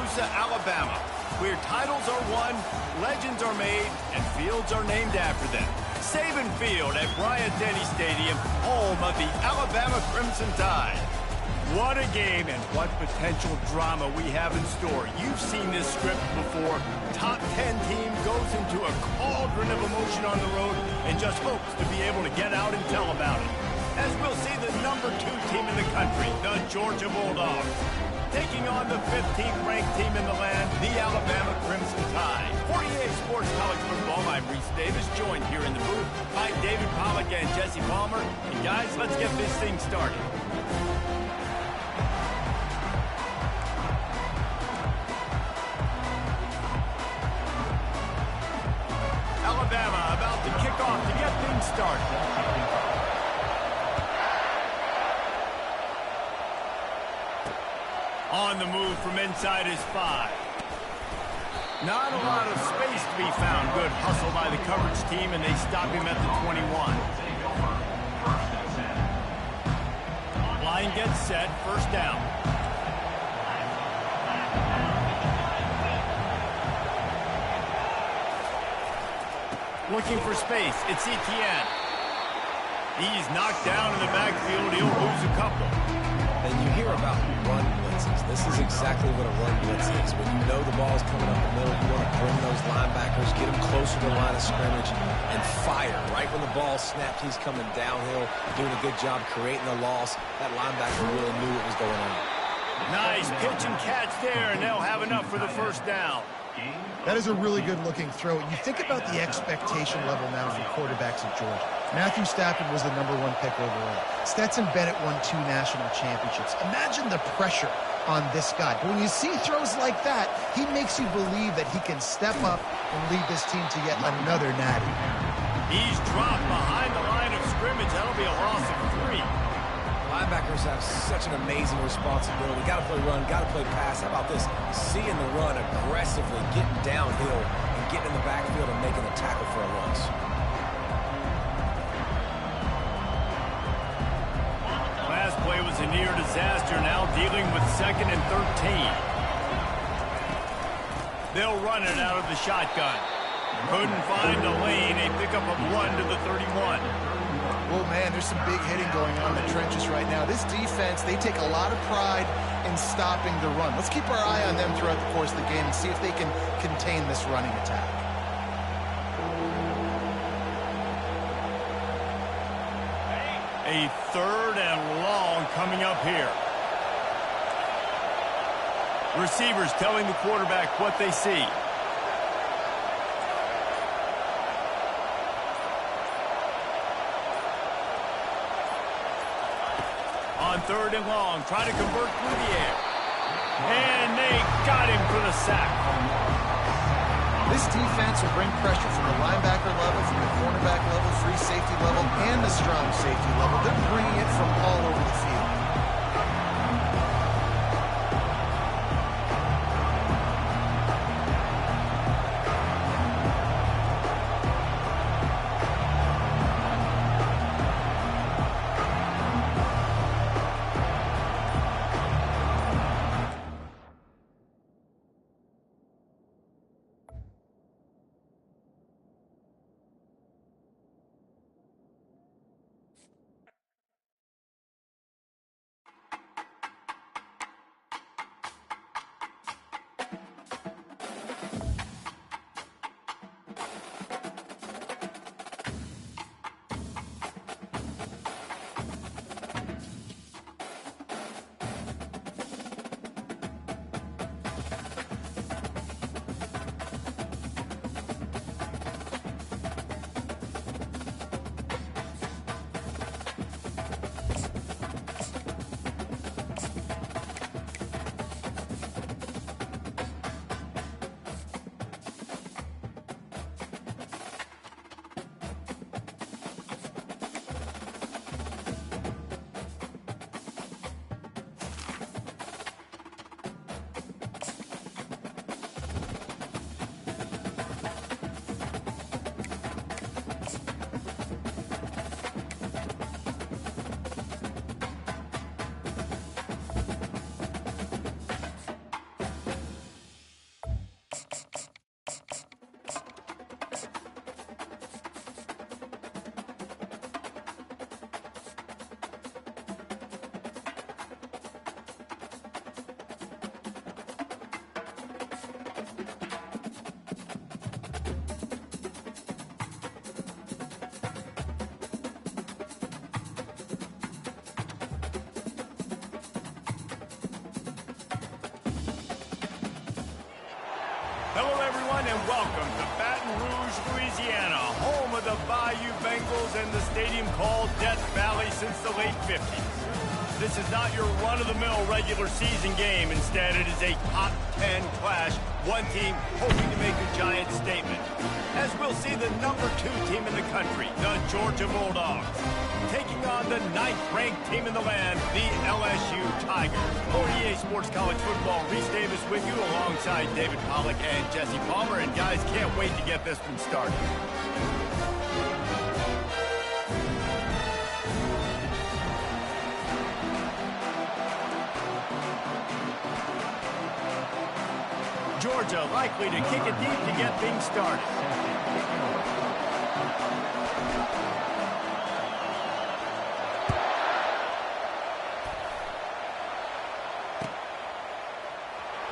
Tuscaloosa, Alabama, where titles are won, legends are made, and fields are named after them. Saban Field at Bryant-Denny Stadium, home of the Alabama Crimson Tide. What a game and what potential drama we have in store. You've seen this script before. Top 10 team goes into a cauldron of emotion on the road and just hopes to be able to get out and tell about it. As we'll see the number 2 team in the country, the Georgia Bulldogs, taking on the 15th ranked team in the land, the Alabama Crimson Tide. 48 Sports College Football, I'm Reese Davis, joined here in the booth by David Pollack and Jesse Palmer. And guys, let's get this thing started. Alabama about to kick off to get things started. On the move from inside his 5. Not a lot of space to be found. Good hustle by the coverage team, and they stop him at the 21. Line gets set, first down. Looking for space, it's Etienne. He's knocked down in the backfield, he'll lose a couple. And you hear about run blitzes. This is exactly what a run blitz is. When you know the ball's coming up the middle, you want to bring those linebackers, get them closer to the line of scrimmage, and fire. Right when the ball snapped, he's coming downhill, doing a good job creating the loss. That linebacker really knew what was going on. Nice pitch and catch there, and they'll have enough for the first down. That is a really good-looking throw. You think about the expectation level now for quarterbacks at Georgia. Matthew Stafford was the #1 pick overall. Stetson Bennett won 2 national championships. Imagine the pressure on this guy. But when you see throws like that, he makes you believe that he can step up and lead this team to yet another natty. He's dropped behind the line of scrimmage. That'll be a loss of 3. Linebackers have such an amazing responsibility. Got to play run, got to play pass. How about this? Seeing the run aggressively, getting downhill, and getting in the backfield and making a tackle for a loss. Last play was a near disaster, now dealing with 2nd and 13. They'll run it out of the shotgun. Couldn't find a lane, a pickup of 1 to the 31. Oh, man, there's some big hitting going on in the trenches right now. This defense, they take a lot of pride in stopping the run. Let's keep our eye on them throughout the course of the game and see if they can contain this running attack. A 3rd and long coming up here. Receivers telling the quarterback what they see. On 3rd and long, trying to convert through the air. And they got him for the sack. This defense will bring pressure from the linebacker level, from the cornerback level, free safety level, and the strong safety level. They're bringing it from all over the field. Hello, everyone, and welcome to Baton Rouge, Louisiana, home of the Bayou Bengals and the stadium called Death Valley since the late 50s. This is not your run-of-the-mill regular season game. Instead, it is a top 10 clash, one team hoping to make a giant statement. As we'll see the number 2 team in the country, the Georgia Bulldogs, taking on the 9th-ranked team in the land, the LSU Tigers. For EA Sports College Football, Reese Davis with you alongside David Pollack and Jesse Palmer. And guys, can't wait to get this one started. Georgia likely to kick it deep to get things started.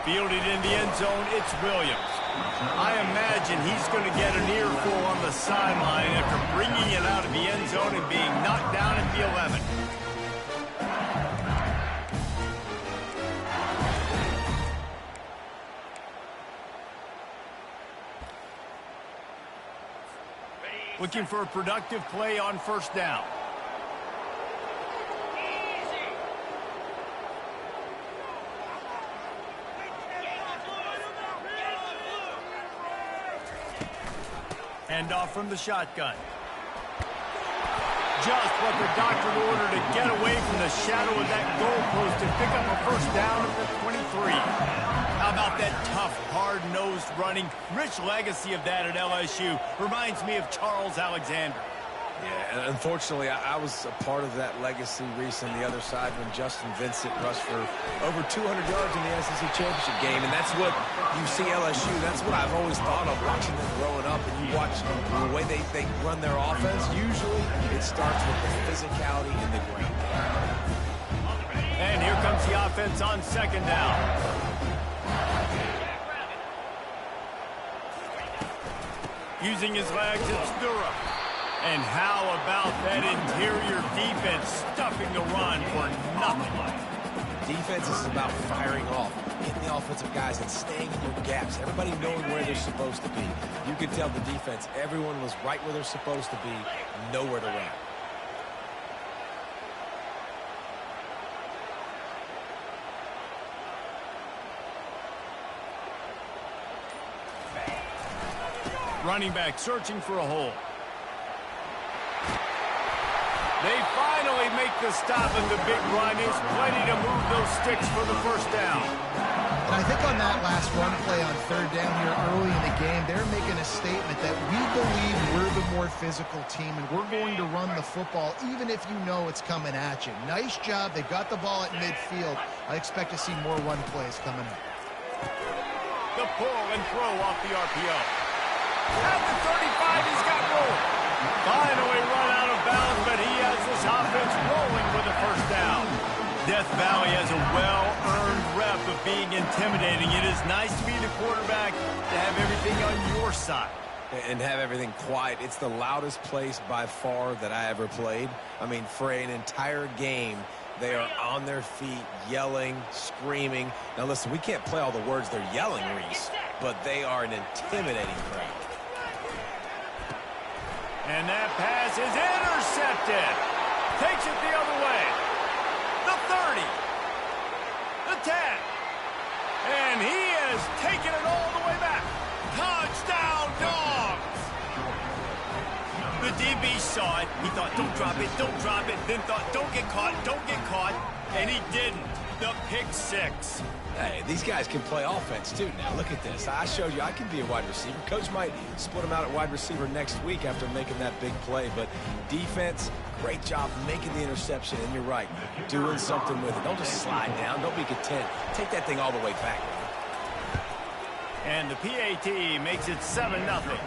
Fielded in the end zone, it's Williams. I imagine he's going to get an earful on the sideline after bringing it out of the end zone and being knocked down at the 11. Looking for a productive play on first down. Hand off from the shotgun. Just what the doctor ordered to get away from the shadow of that goalpost and pick up a first down at the 23. How about that tough, hard-nosed running? Rich legacy of that at LSU. Reminds me of Charles Alexander. Yeah, and unfortunately, I was a part of that legacy, Reese, on the other side when Justin Vincent rushed for over 200 yards in the SEC Championship game. And that's what you see LSU. That's what I've always thought of watching them growing up. And you watch the way they run their offense. Usually, it starts with the physicality and the grain. And here comes the offense on second down. Using his legs, it's Durham. And how about that interior defense stuffing the run for nothing? Defense is about firing off, hitting the offensive guys and staying in your gaps. Everybody knowing where they're supposed to be. You could tell the defense, everyone was right where they're supposed to be, nowhere to run. Running back searching for a hole. They finally make the stop, and the big run is plenty to move those sticks for the first down. And I think on that last run play on third down here early in the game, they're making a statement that we believe we're the more physical team, and we're going to run the football even if you know it's coming at you. Nice job. They got the ball at midfield. I expect to see more run plays coming up. The pull and throw off the RPO. At the 35, he's got room. Finally run out of bounds, but he has this offense rolling with a first down. Death Valley has a well-earned rep of being intimidating. It is nice to be the quarterback, to have everything on your side. And have everything quiet. It's the loudest place by far that I ever played. I mean, for an entire game, they are on their feet, yelling, screaming. Now, listen, we can't play all the words they're yelling, Reese, but they are an intimidating crowd. And that pass is intercepted. Takes it the other way. The 30. The 10. And he has taken it all the way back. Touchdown, Dogs. The DB saw it. He thought, don't drop it, don't drop it. Then thought, don't get caught, don't get caught. And he didn't. The pick six. Hey, these guys can play offense, too. Now, look at this. I showed you I can be a wide receiver. Coach might split him out at wide receiver next week after making that big play. But defense, great job making the interception. And you're right, doing something with it. Don't just slide down. Don't be content. Take that thing all the way back. And the PAT makes it 7-0.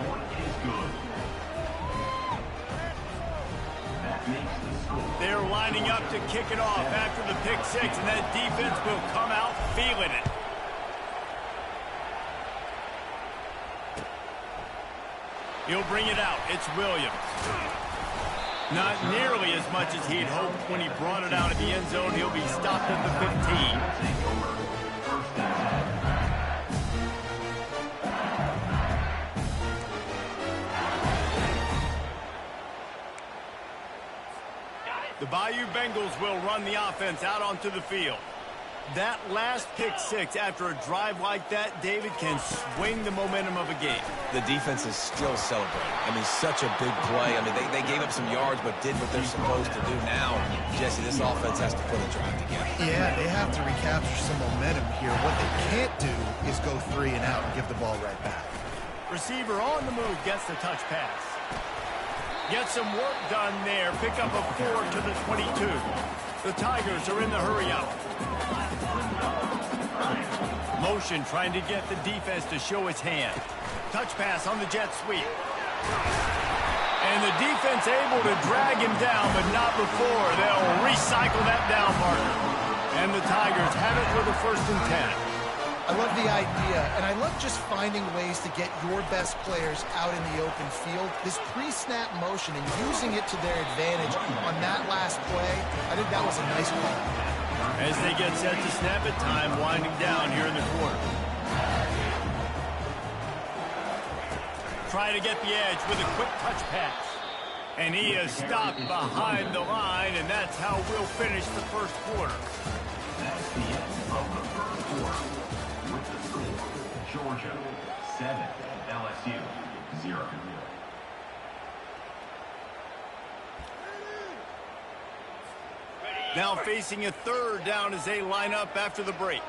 They're lining up to kick it off after the pick six, and that defense will come out feeling it. He'll bring it out. It's Williams. Not nearly as much as he'd hoped when he brought it out of the end zone. He'll be stopped at the 15. The Bayou Bengals will run the offense out onto the field. That last pick six after a drive like that, David, can swing the momentum of a game. The defense is still celebrating. I mean, such a big play. I mean, they gave up some yards but did what they're supposed to do. Now, Jesse, this offense has to put a drive together. Yeah, they have to recapture some momentum here. What they can't do is go 3 and out and give the ball right back. Receiver on the move gets the touch pass. Get some work done there. Pick up a 4 to the 22. The Tigers are in the hurry up. Motion trying to get the defense to show its hand. Touch pass on the jet sweep. And the defense able to drag him down, but not before. They'll recycle that down marker. And the Tigers have it with a 1st and 10. I love the idea, and I love just finding ways to get your best players out in the open field. This pre-snap motion and using it to their advantage on that last play, I think that was a nice call. As they get set to snap it, time winding down here in the quarter. Try to get the edge with a quick touch pass. And he is stopped behind the line, and that's how we'll finish the first quarter. That's the end of the first quarter. With the score, Georgia 7, LSU 0. Now facing a 3rd down as they line up after the break.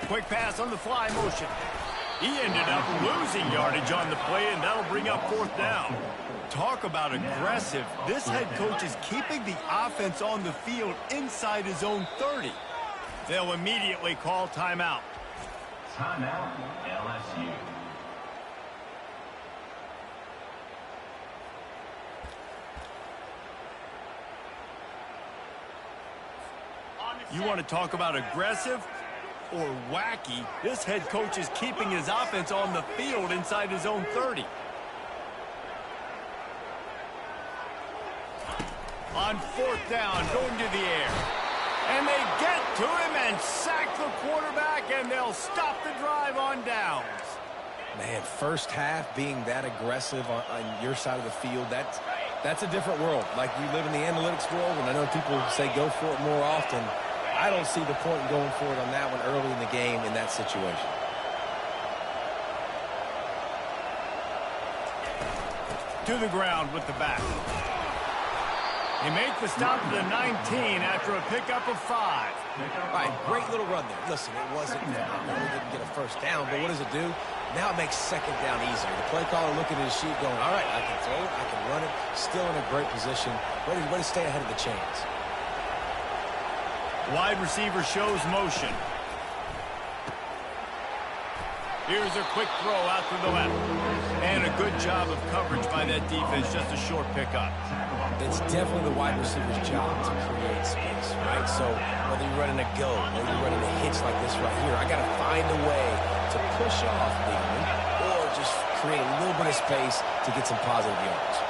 Quick pass on the fly motion. He ended up losing yardage on the play, and that'll bring up 4th down. Talk about aggressive. This head coach is keeping the offense on the field inside his own 30. They'll immediately call timeout. Timeout, LSU. You want to talk about aggressive or wacky? This head coach is keeping his offense on the field inside his own 30. On 4th down, going to the air. And they get to him and sack the quarterback, and they'll stop the drive on downs. Man, first half being that aggressive on your side of the field, that's a different world. Like, we live in the analytics world, and I know people say go for it more often. I don't see the point in going for it on that one early in the game in that situation. To the ground with the back. They make the stop to the 19 after a pickup of 5. All right, great little run there. Listen, it wasn't phenomenal. He didn't get a 1st down, but what does it do? Now it makes 2nd down easier. The play caller looking at his sheet going, all right, I can throw it, I can run it, still in a great position, ready to stay ahead of the chains. Wide receiver shows motion. Here's a quick throw out to the left. And a good job of coverage by that defense, just a short pickup. It's definitely the wide receiver's job to create space, right? So whether you're running a go or you're running a hitch like this right here, I got to find a way to push off legally or just create a little bit of space to get some positive yards.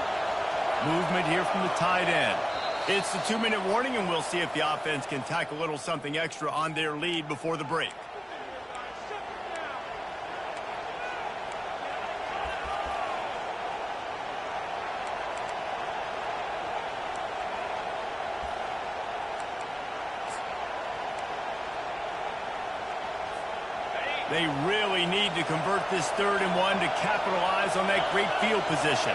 Movement here from the tight end. It's the 2-minute warning, and we'll see if the offense can tack a little something extra on their lead before the break. They really need to convert this 3rd and 1 to capitalize on that great field position.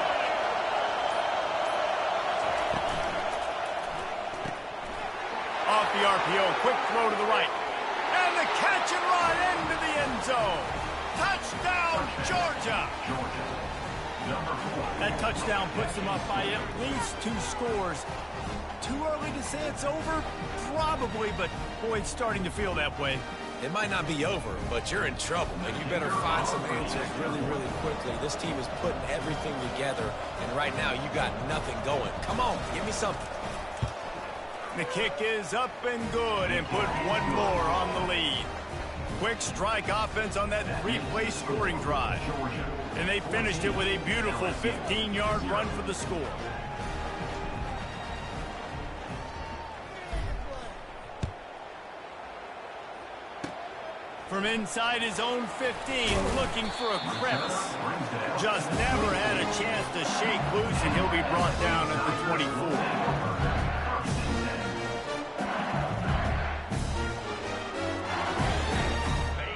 Off the RPO, quick throw to the right. And the catch and run into the end zone. Touchdown, Georgia. That touchdown puts them up by at least 2 scores. Too early to say it's over? Probably, but boy, it's starting to feel that way. It might not be over, but you're in trouble, and you better find some answers really, really quickly. This team is putting everything together, and right now you got nothing going. Come on, give me something. The kick is up and good, and put 1 more on the lead. Quick strike offense on that 3-play scoring drive. And they finished it with a beautiful 15-yard run for the score. From inside his own 15, looking for a crevice. Just never had a chance to shake loose, and he'll be brought down at the 24.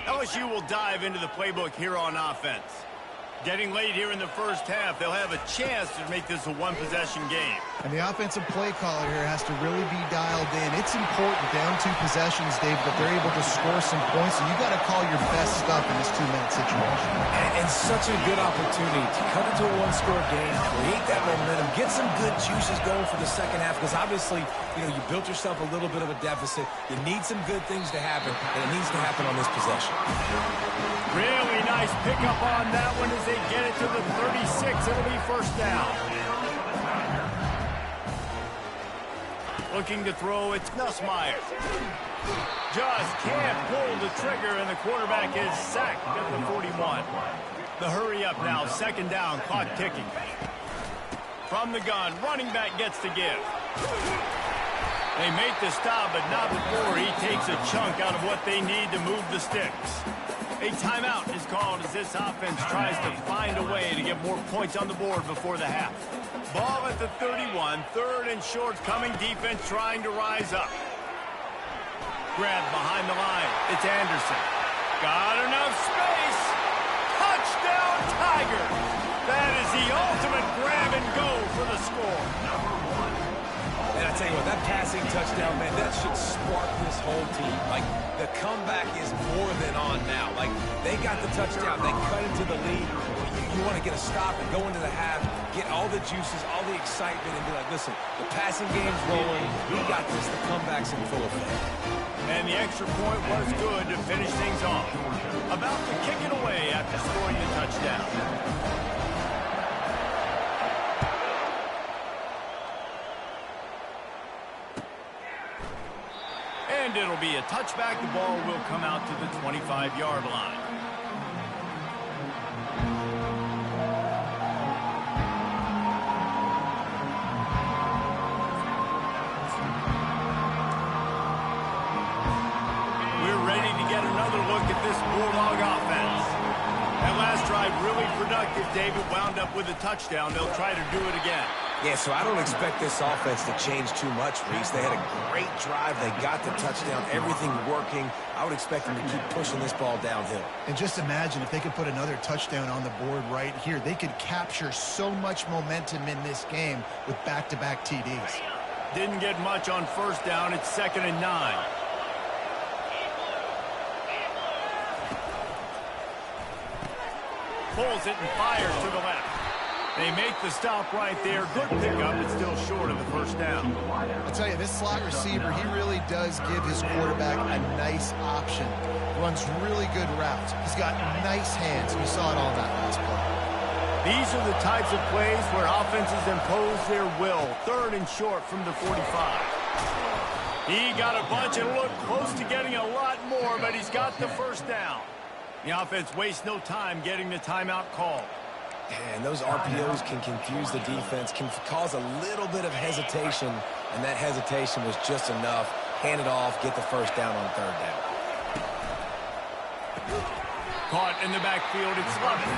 LSU will dive into the playbook here on offense. Getting late here in the first half, they'll have a chance to make this a one-possession game. And the offensive play caller here has to really be dialed in. It's important down 2 possessions, Dave, that they're able to score some points, and you got to call your best stuff in this 2-minute situation. And such a good opportunity to cut into a one-score game, create that momentum, get some good juices going for the second half, because obviously, you built yourself a little bit of a deficit. You need some good things to happen, and it needs to happen on this possession. Really nice pickup on that one as they get it to the 36. It'll be first down. Looking to throw, it's Nussmeier. Just can't pull the trigger, and the quarterback is sacked at the 41. The hurry up now, second down, clock ticking. From the gun, running back gets to give. They make the stop, but not before he takes a chunk out of what they need to move the sticks. A timeout is called as this offense tries to find a way to get more points on the board before the half. Ball at the 31, third and short coming, defense trying to rise up. Grab behind the line, it's Anderson. Got enough space. Touchdown Tigers. That is the ultimate grab and go for the score. And I tell you what, that passing touchdown, man, that should spark this whole team. Like, the comeback is more than on now. Like, they got the touchdown. They cut into the lead. You want to get a stop and go into the half, get all the juices, all the excitement, and be like, listen, the passing game's rolling. We got this. The comeback's in full effect. And the extra point was good to finish things off. About to kick it away after scoring the touchdown. And it'll be a touchback. The ball will come out to the 25-yard line. We're ready to get another look at this Bulldog offense. That last drive really productive. David wound up with a touchdown. They'll try to do it again. Yeah, so I don't expect this offense to change too much, Reese. They had a great drive. They got the touchdown, everything working. I would expect them to keep pushing this ball downhill. And just imagine if they could put another touchdown on the board right here. They could capture so much momentum in this game with back-to-back TDs. Didn't get much on first down. It's 2nd and 9. Pulls it and fires to the left. They make the stop right there. Good pickup, but still short of the first down. I'll tell you, this slot receiver, he really does give his quarterback a nice option. Runs really good routes. He's got nice hands. We saw it all that last play. These are the types of plays where offenses impose their will. 3rd and short from the 45. He got a bunch and looked close to getting a lot more, but he's got the first down. The offense wastes no time getting the timeout called. And those RPOs can confuse the defense, can cause a little bit of hesitation, and that hesitation was just enough. Hand it off, get the first down on 3rd down. Caught in the backfield, it's Lovett.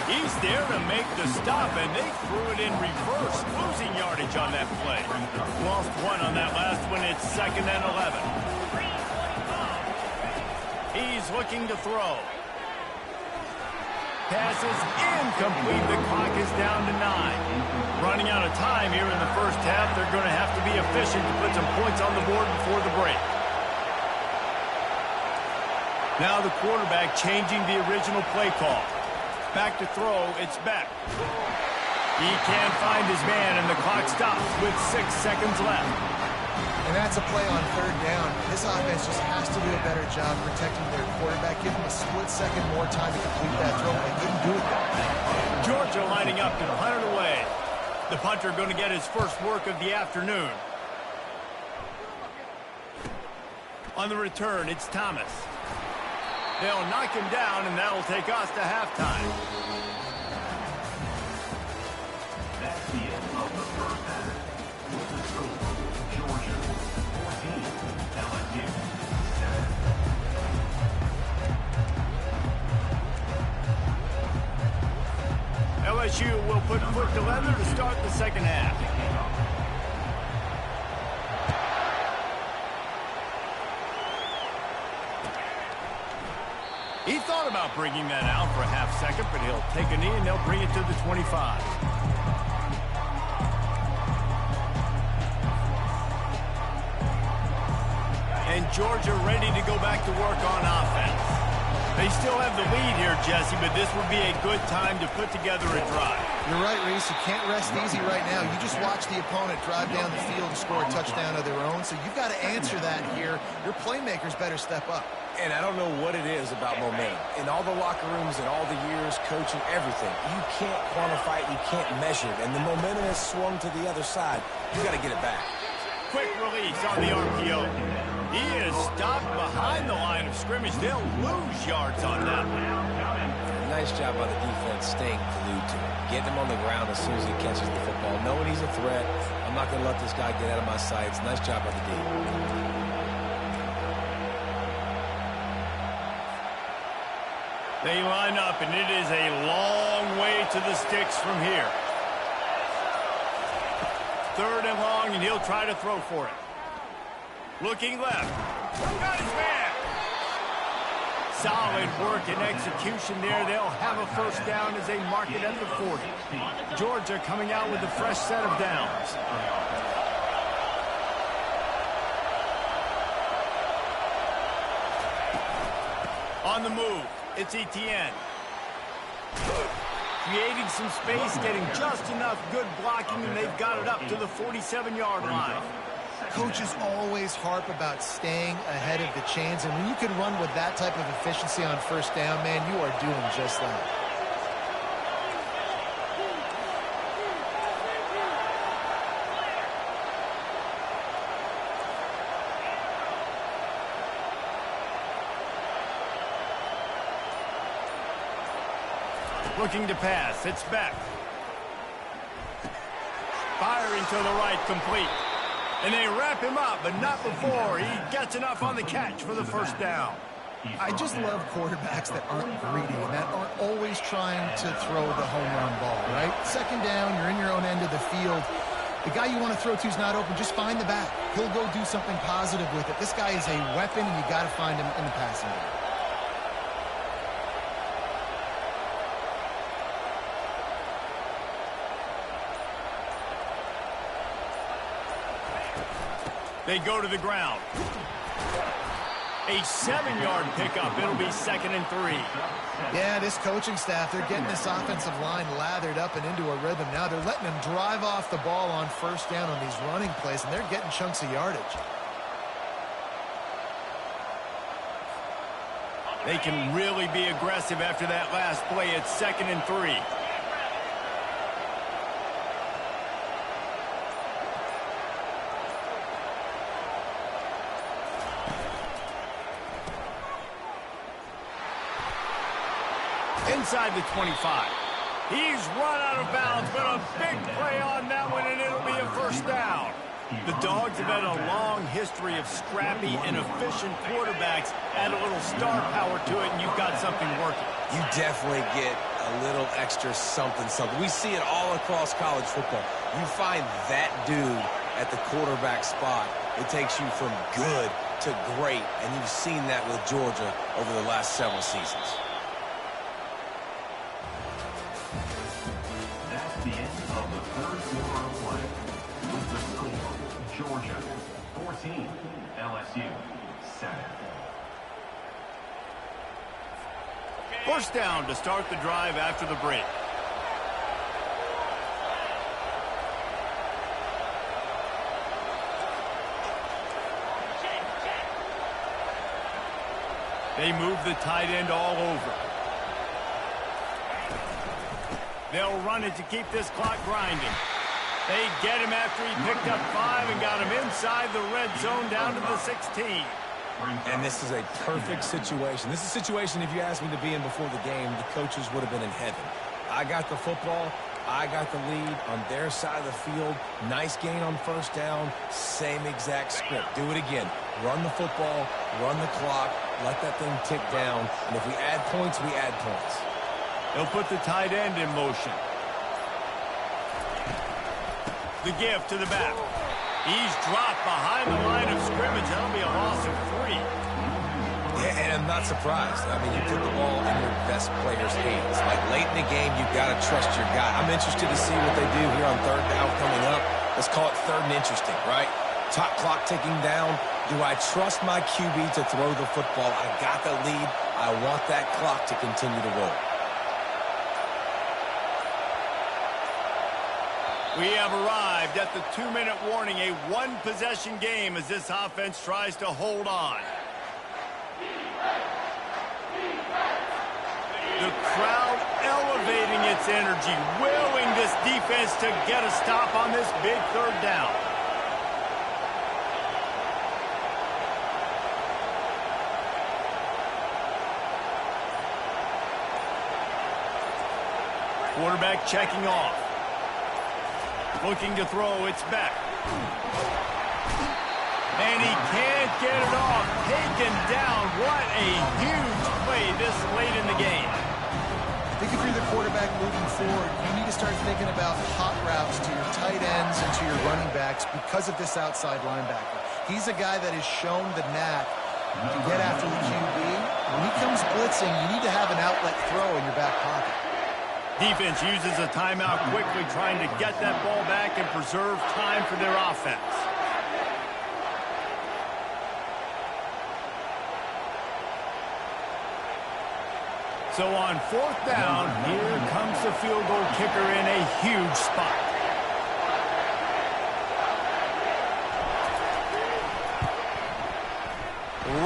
He's there to make the stop, and they threw it in reverse, losing yardage on that play. Lost one on that last one. It's 2nd and 11. He's looking to throw. Passes incomplete. The clock is down to 9. Running out of time here in the first half. They're going to have to be efficient to put some points on the board before the break. Now the quarterback changing the original play call. Back to throw. It's Beck. He can't find his man, and the clock stops with 6 seconds left. And that's a play on 3rd down. This offense just has to do a better job protecting their quarterback. Give them a split second more time to complete that throw. They couldn't do it there. Georgia lining up to punt it away. The punter going to get his first work of the afternoon. On the return, it's Thomas. They'll knock him down, and that'll take us to halftime. That's the end of the first half. With the score, Georgia 14, LSU 7. LSU will put foot to leather to start the second half. He thought about bringing that out for a half second, but he'll take a knee and they'll bring it to the 25. And Georgia ready to go back to work on offense. They still have the lead here, Jesse, but this would be a good time to put together a drive. You're right, Reese. You can't rest easy right now. You just watch the opponent drive down the field and score a touchdown of their own, so you've got to answer that here. Your playmakers better step up. And I don't know what it is about momentum. In all the locker rooms and all the years, coaching, everything, you can't quantify it, you can't measure it. And the momentum has swung to the other side. You got to get it back. Quick release on the RPO. He is stopped behind the line of scrimmage. They'll lose yards on that one. Nice job by the defense staying glued to him. Getting him on the ground as soon as he catches the football. Knowing he's a threat. I'm not going to let this guy get out of my sights. Nice job by the D. They line up, and it is a long way to the sticks from here. 3rd and long, and he'll try to throw for it. Looking left. Got his man. Solid work and execution there. They'll have a first down as they mark it at the 40. Georgia coming out with a fresh set of downs. On the move, it's Etienne. Creating some space, getting just enough good blocking, and they've got it up to the 47-yard line. Coaches always harp about staying ahead of the chains, and when you can run with that type of efficiency on first down, man, you are doing just that. Looking to pass, it's Beck. Firing to the right, complete. And they wrap him up, but not before he gets enough on the catch for the first down. I just love quarterbacks that aren't greedy and that aren't always trying to throw the home run ball, right? Second down, you're in your own end of the field. The guy you want to throw to is not open. Just find the back. He'll go do something positive with it. This guy is a weapon, and you got to find him in the passing game. They go to the ground. A 7-yard pickup. It'll be 2nd and 3. Yeah, this coaching staff, they're getting this offensive line lathered up and into a rhythm now. They're letting them drive off the ball on first down on these running plays, and they're getting chunks of yardage. They can really be aggressive after that last play. It's 2nd and 3. Inside the 25. He's run out of bounds, but a big play on that one, and it'll be a first down. The Dogs have had a long history of scrappy and efficient quarterbacks. Add a little star power to it, and you've got something working. You definitely get a little extra something. We see it all across college football. You find that dude at the quarterback spot, it takes you from good to great, and you've seen that with Georgia over the last several seasons. The end of the 3rd quarter of play. With the score, Georgia 14, LSU 7. First down to start the drive after the break. They move the tight end all over. They'll run it to keep this clock grinding. They get him after he picked up 5 and got him inside the red zone down to the 16. And this is a perfect situation. This is a situation, if you asked me to be in before the game, the coaches would have been in heaven. I got the football. I got the lead on their side of the field. Nice gain on first down. Same exact script. Do it again. Run the football. Run the clock. Let that thing tick down. And if we add points, we add points. They'll put the tight end in motion. The give to the back. He's dropped behind the line of scrimmage. That'll be a loss of 3. Yeah, and I'm not surprised. I mean, you put the ball in your best player's hands. Like, late in the game, you've got to trust your guy. I'm interested to see what they do here on third down coming up. Let's call it third and interesting, right? Top clock ticking down. Do I trust my QB to throw the football? I got the lead. I want that clock to continue to roll. We have arrived at the 2-minute warning, a one-possession game as this offense tries to hold on. The crowd elevating its energy, willing this defense to get a stop on this big third down. Quarterback checking off. Looking to throw, it's back. And he can't get it off. Taken down. What a huge play this late in the game. I think if you're the quarterback moving forward, you need to start thinking about hot routes to your tight ends and to your running backs because of this outside linebacker. He's a guy that has shown the knack to get after the QB. When he comes blitzing, you need to have an outlet throw in your back pocket. Defense uses a timeout quickly, trying to get that ball back and preserve time for their offense. So on fourth down, here comes the field goal kicker in a huge spot.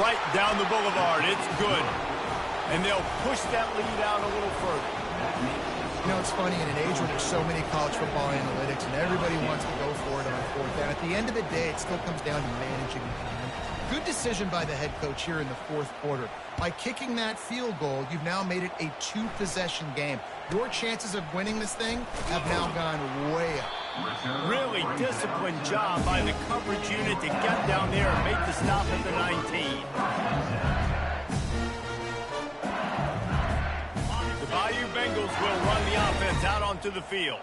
Right down the boulevard. It's good. And they'll push that lead out a little further. You know, it's funny, in an age where there's so many college football analytics and everybody wants to go for it on fourth down, at the end of the day, it still comes down to managing time. Good decision by the head coach here in the fourth quarter. By kicking that field goal, you've now made it a 2-possession game. Your chances of winning this thing have now gone way up. Really disciplined job by the coverage unit to get down there and make the stop at the 19. Bayou Bengals will run the offense out onto the field.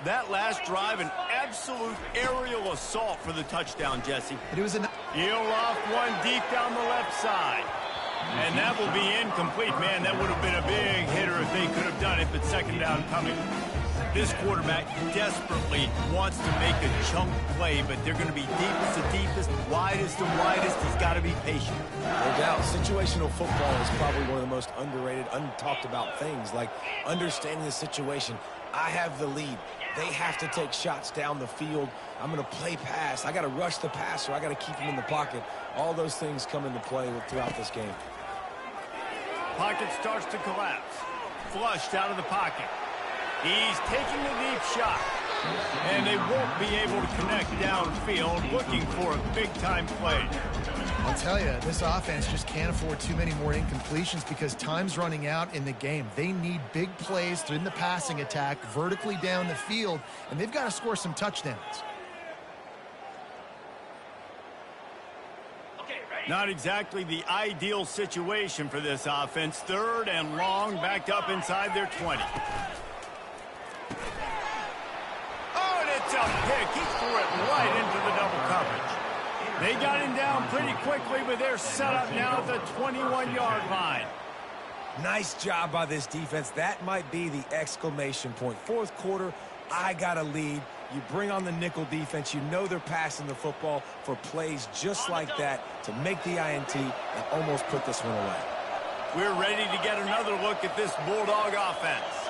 That last drive, an absolute aerial assault for the touchdown, Jesse. It was He'll off one deep down the left side. And that will be incomplete. Man, that would have been a big hitter if they could have done it, but second down coming. This quarterback desperately wants to make a chunk play, but they're going to be deepest to deepest, widest to widest. He's got to be patient. No doubt. Situational football is probably one of the most underrated, untalked about things, like understanding the situation. I have the lead. They have to take shots down the field. I'm going to play pass. I got to rush the passer. I got to keep him in the pocket. All those things come into play throughout this game. Pocket starts to collapse. Flushed out of the pocket. He's taking a deep shot. And they won't be able to connect downfield, looking for a big-time play. I'll tell you, this offense just can't afford too many more incompletions because time's running out in the game. They need big plays in the passing attack, vertically down the field, and they've got to score some touchdowns. Not exactly the ideal situation for this offense. Third and long, backed up inside their 20. Oh, and it's a pick. He threw it right into the double coverage. They got him down pretty quickly, but they're set up now at the 21-yard line. Nice job by this defense. That might be the exclamation point. Fourth quarter, I got a lead. You bring on the nickel defense. You know they're passing the football for plays just like that to make the INT and almost put this one away. We're ready to get another look at this Bulldog offense.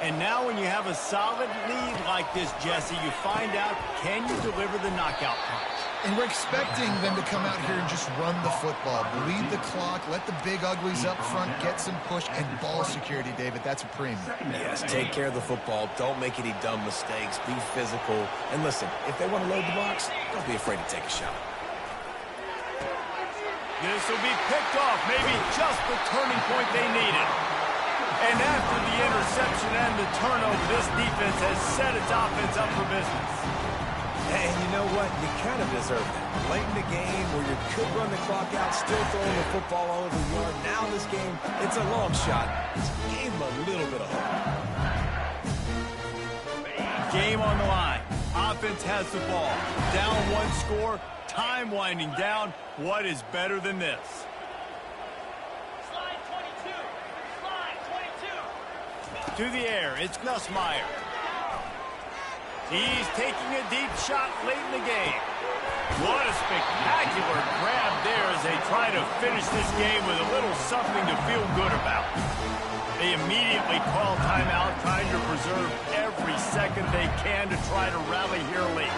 And now when you have a solid lead like this, Jesse, you find out, can you deliver the knockout punch? And we're expecting them to come out here and just run the football, bleed the clock, let the big uglies up front get some push, and ball security, David. That's a premium. Yes, take care of the football. Don't make any dumb mistakes. Be physical. And listen, if they want to load the box, don't be afraid to take a shot. This will be picked off, maybe just the turning point they needed. And after the interception and the turnover, this defense has set its offense up for business. And you know what? You kind of deserve that. Late in the game where you could run the clock out, still throwing the football all over the yard. Now this game, it's a long shot. Just gave him a little bit of hope. Game on the line. offense has the ball. Down one score, time winding down. What is better than this? Slide 22. Slide 22. To the air, it's Nussmeier. He's taking a deep shot late in the game. What a spectacular grab there as they try to finish this game with a little something to feel good about. They immediately call timeout, trying to preserve every second they can to try to rally here late.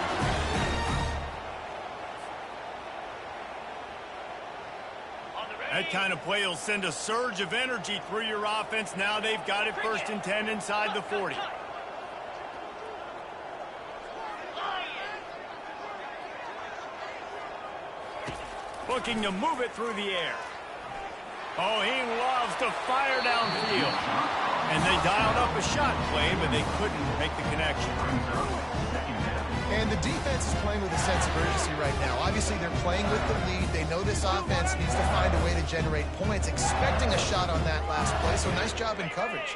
That kind of play will send a surge of energy through your offense. Now they've got it 1st and 10 inside the 40. Looking to move it through the air. Oh, he loves to fire downfield. And they dialed up a shot play, but they couldn't make the connection. And the defense is playing with a sense of urgency right now. Obviously, they're playing with the lead. They know this offense needs to find a way to generate points, expecting a shot on that last play, so nice job in coverage.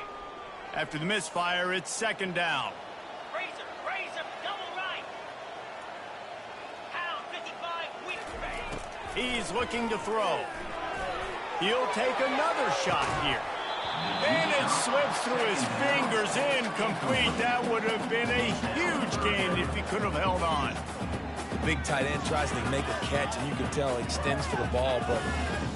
After the misfire, it's 2nd down. Razor, double right. Pound 55, weak right. He's looking to throw. He'll take another shot here. And it slips through his fingers, incomplete. That would have been a huge gain if he could have held on. The big tight end tries to make a catch, and you can tell he extends for the ball, but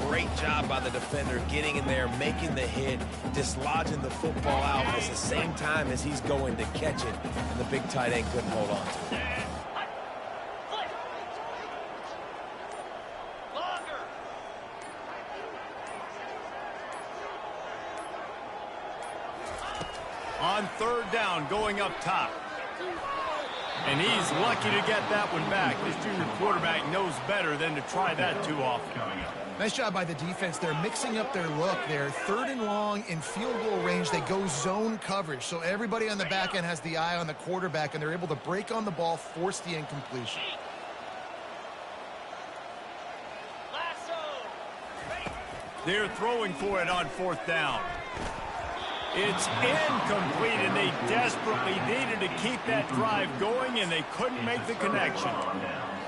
great job by the defender getting in there, making the hit, dislodging the football out at the same time as he's going to catch it, and the big tight end couldn't hold on to it. On 3rd down, going up top. And he's lucky to get that one back. This junior quarterback knows better than to try that too often. Nice job by the defense. They're mixing up their look. They're 3rd and long in field goal range. They go zone coverage. So everybody on the back end has the eye on the quarterback, and they're able to break on the ball, force the incompletion. They're throwing for it on 4th down. It's incomplete, and they desperately needed to keep that drive going, and they couldn't make the connection.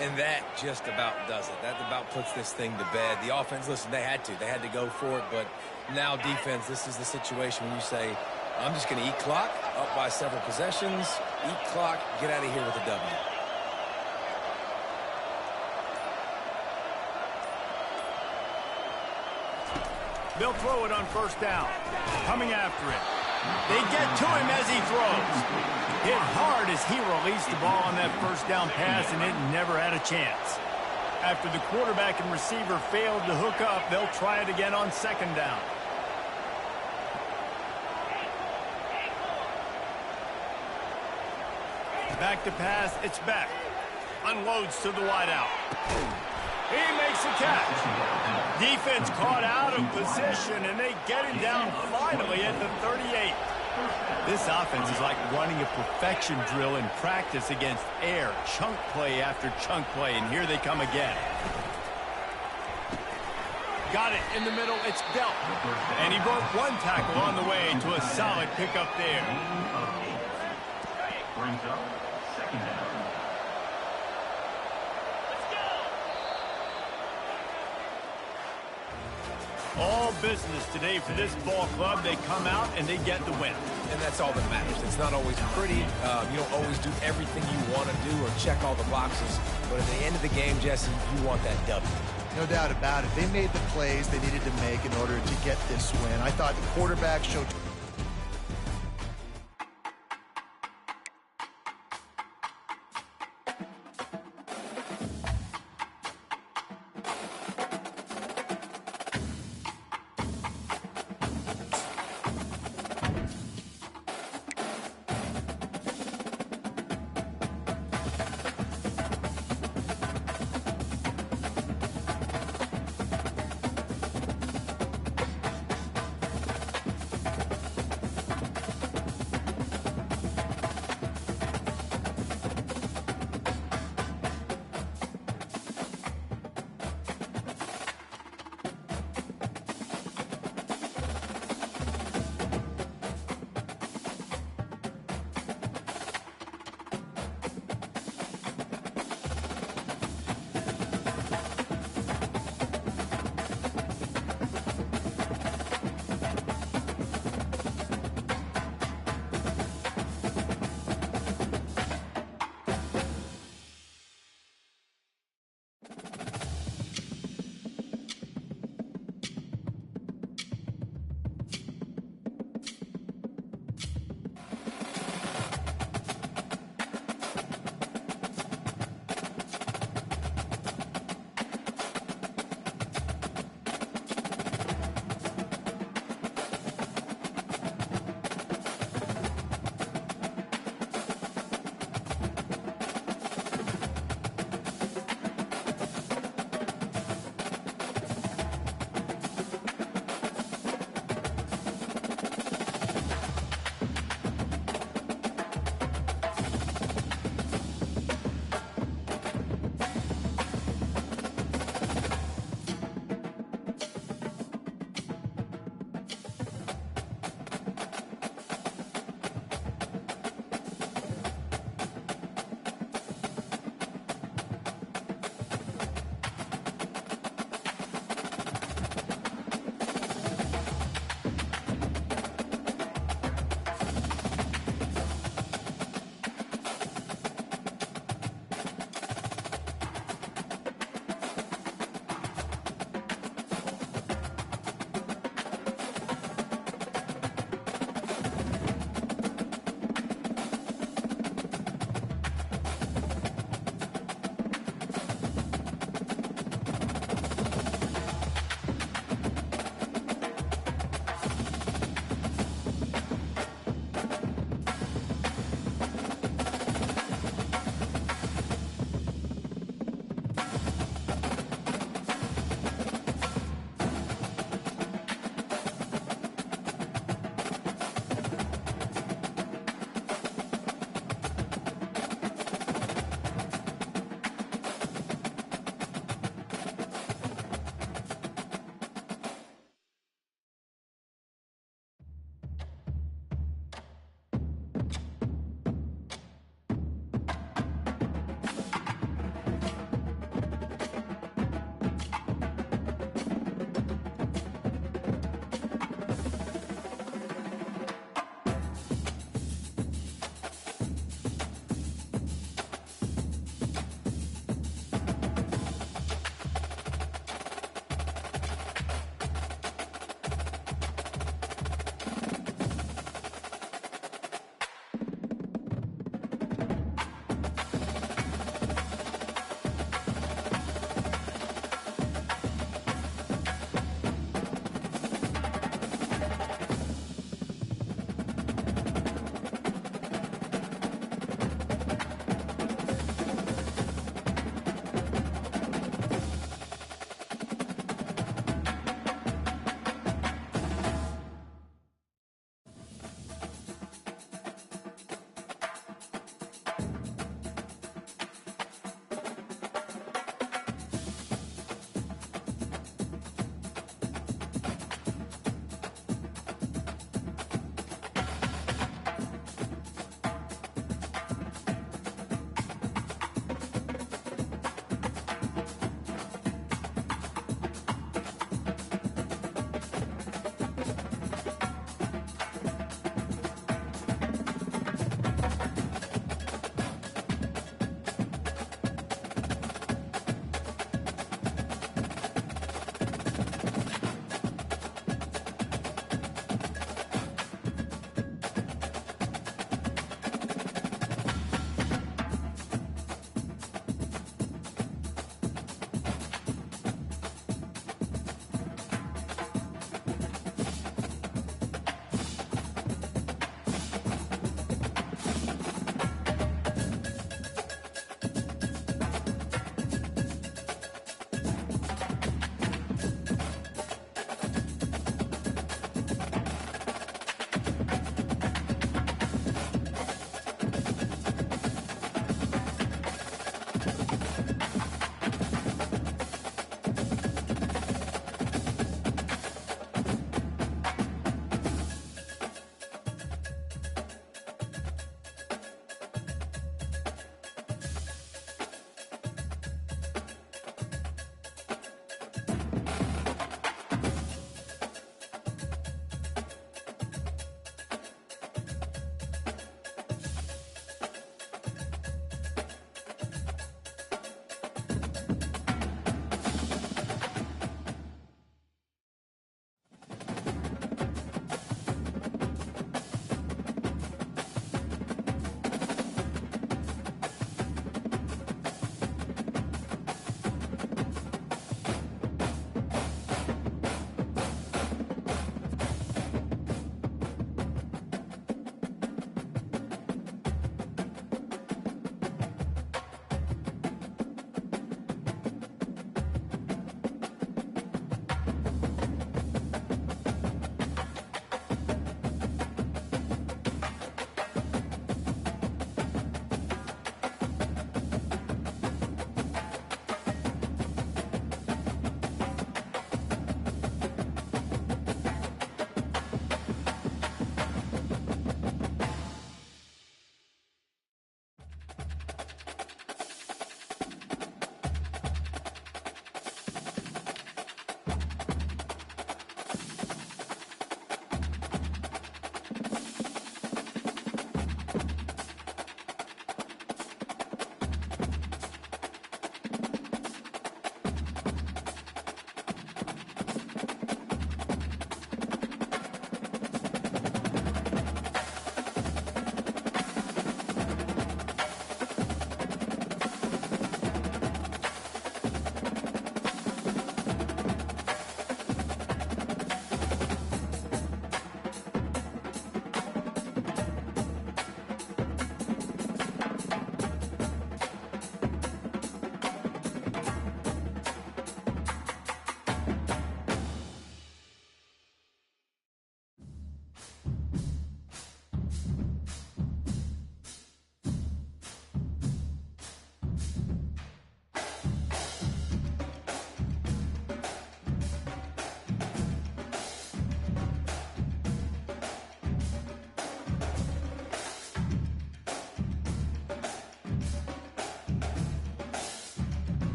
And that just about does it. That about puts this thing to bed. The offense, listen, they had to go for it, but now defense, this is the situation when you say, I'm just going to eat clock, up by several possessions, eat clock, get out of here with a W. They'll throw it on 1st down. Coming after it. They get to him as he throws. Hit hard as he released the ball on that 1st down pass, and it never had a chance. After the quarterback and receiver failed to hook up, they'll try it again on 2nd down. Back to pass, it's Beck. Unloads to the wideout. He makes a catch. Defense caught out of position, and they get him down finally at the 38. This offense is like running a perfection drill in practice against air, chunk play after chunk play, and here they come again. Got it in the middle, it's Delp. And he broke one tackle on the way to a solid pickup there. Brings up 2nd down. All business today for this ball club. They come out and they get the win. And that's all that matters. It's not always pretty. You don't always do everything you want to do or check all the boxes. But at the end of the game, Jesse, you want that W. No doubt about it. They made the plays they needed to make in order to get this win. I thought the quarterback showed...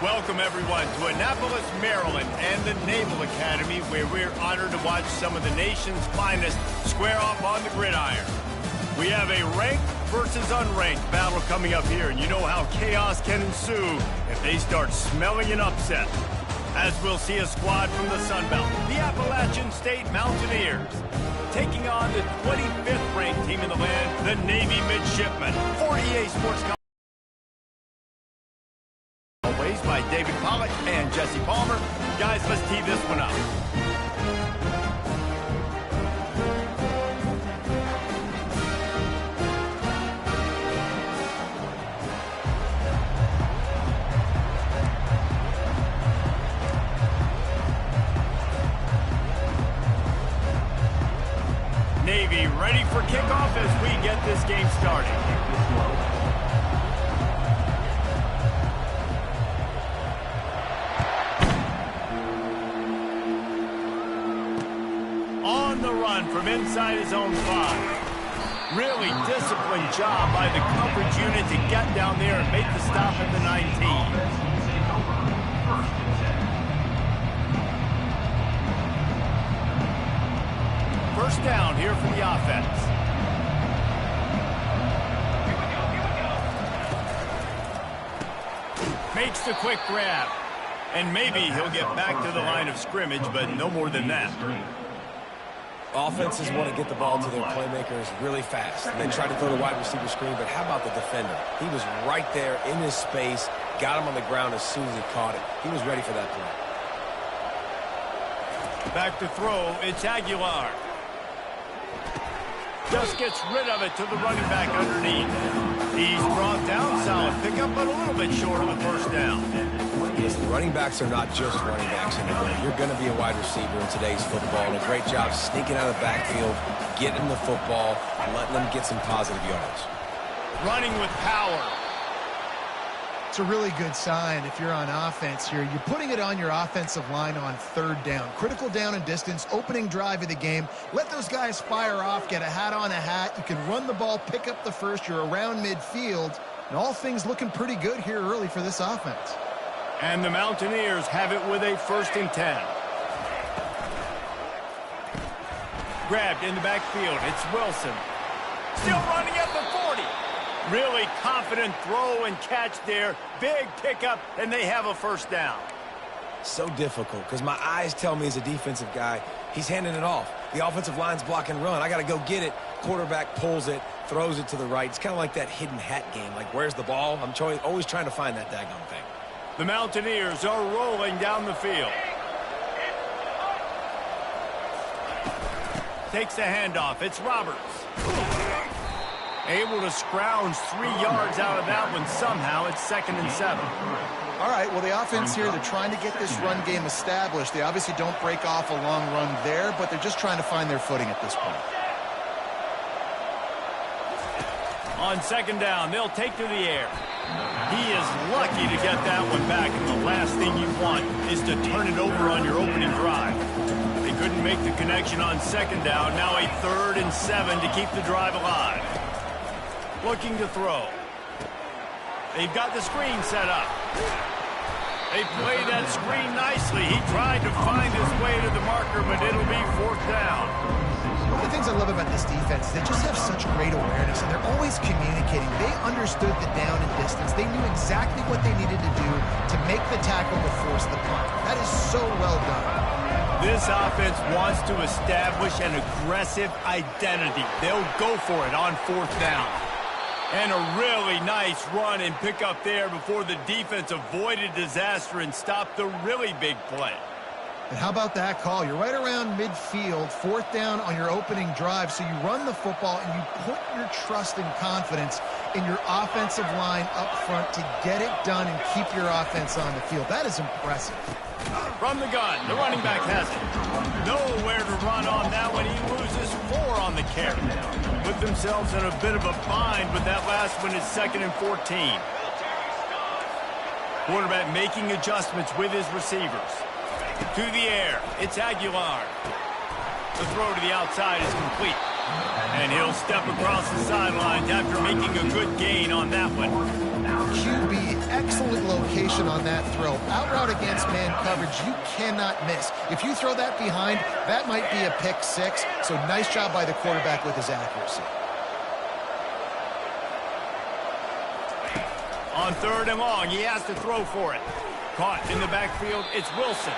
Welcome, everyone, to Annapolis, Maryland, and the Naval Academy, where we're honored to watch some of the nation's finest square off on the gridiron. We have a ranked versus unranked battle coming up here, and you know how chaos can ensue if they start smelling an upset. As we'll see a squad from the Sun Belt, the Appalachian State Mountaineers, taking on the 25th ranked team in the land, the Navy Midshipmen. For EA Sports always by David Pollack and Jesse Palmer. Guys, let's tee this one up. Navy ready for kickoff as we get this game started. On the run from inside his own 5. Really disciplined job by the coverage unit to get down there and make the stop at the 19. First down here for the offense. Makes the quick grab. And maybe he'll get back to the line of scrimmage, but no more than that. Offenses want to get the ball to their playmakers really fast. And they try to throw the wide receiver screen, but how about the defender? He was right there in his space, got him on the ground as soon as he caught it. He was ready for that play. Back to throw, it's Aguilar. Just gets rid of it to the running back underneath. He's brought down, solid pickup, but a little bit short of a first down. Listen, running backs are not just running backs anymore. You're going to be a wide receiver in today's football, and a great job sneaking out of the backfield, getting the football, letting them get some positive yards. Running with power. It's a really good sign if you're on offense here. You're putting it on your offensive line on third down. Critical down and distance, opening drive of the game. Let those guys fire off, get a hat on a hat. You can run the ball, pick up the first. You're around midfield. And all things looking pretty good here early for this offense. And the Mountaineers have it with a 1st and 10. Grabbed in the backfield. It's Wilson. Still running at the 40. Really confident throw and catch there. Big pickup, and they have a first down. So difficult because my eyes tell me as a defensive guy, he's handing it off. The offensive line's block and run. I got to go get it. Quarterback pulls it, throws it to the right. It's kind of like that hidden hat game. Like, where's the ball? I'm always trying to find that daggone thing. The Mountaineers are rolling down the field. Takes the handoff. It's Roberts. Able to scrounge 3 yards out of that one somehow. It's 2nd and 7. All right, well, the offense here, they're trying to get this run game established. They obviously don't break off a long run there, but they're just trying to find their footing at this point. On 2nd down, they'll take to the air. He is lucky to get that one back, and the last thing you want is to turn it over on your opening drive. They couldn't make the connection on 2nd down. Now a 3rd and 7 to keep the drive alive. Looking to throw. They've got the screen set up. They play that screen nicely. He tried to find his way to the marker, but it'll be 4th down. One of the things I love about this defense is they just have such great awareness, and they're always communicating. They understood the down and distance. They knew exactly what they needed to do to make the tackle to force the punt. That is so well done. This offense wants to establish an aggressive identity. They'll go for it on 4th down. And a really nice run and pick up there before the defense avoided disaster and stopped the really big play. And how about that call? You're right around midfield, 4th down on your opening drive, so you run the football and you put your trust and confidence in your offensive line up front to get it done and keep your offense on the field. That is impressive. From the gun, the running back has it. Nowhere to run on that one. He loses 4 on the carry. Put themselves in a bit of a bind, but that last one is 2nd and 14. Quarterback making adjustments with his receivers. To the air, it's Aguilar. The throw to the outside is complete. And he'll step across the sidelines after making a good gain on that one. QB excellent location on that throw. Out route against man coverage, you cannot miss. If you throw that behind, that might be a pick six. So nice job by the quarterback with his accuracy. On 3rd and long, he has to throw for it. Caught in the backfield, it's Wilson.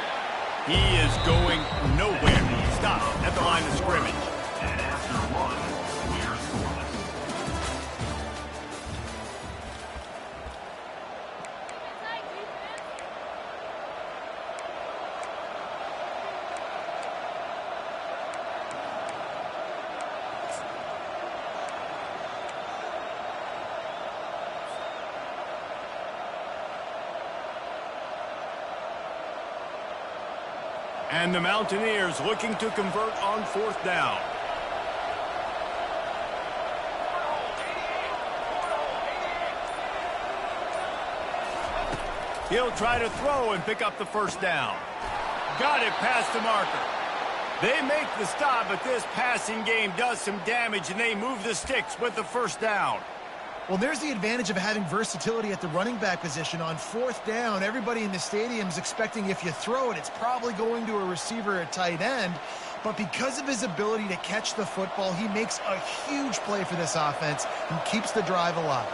He is going nowhere. Stop at the line of scrimmage. And after one, we're scoreless. And the Mountaineers looking to convert on 4th down. He'll try to throw and pick up the 1st down. Got it past the marker. They make the stop, but this passing game does some damage, and they move the sticks with the 1st down. Well, there's the advantage of having versatility at the running back position. On 4th down, everybody in the stadium is expecting if you throw it, it's probably going to a receiver or tight end. But because of his ability to catch the football, he makes a huge play for this offense and keeps the drive alive.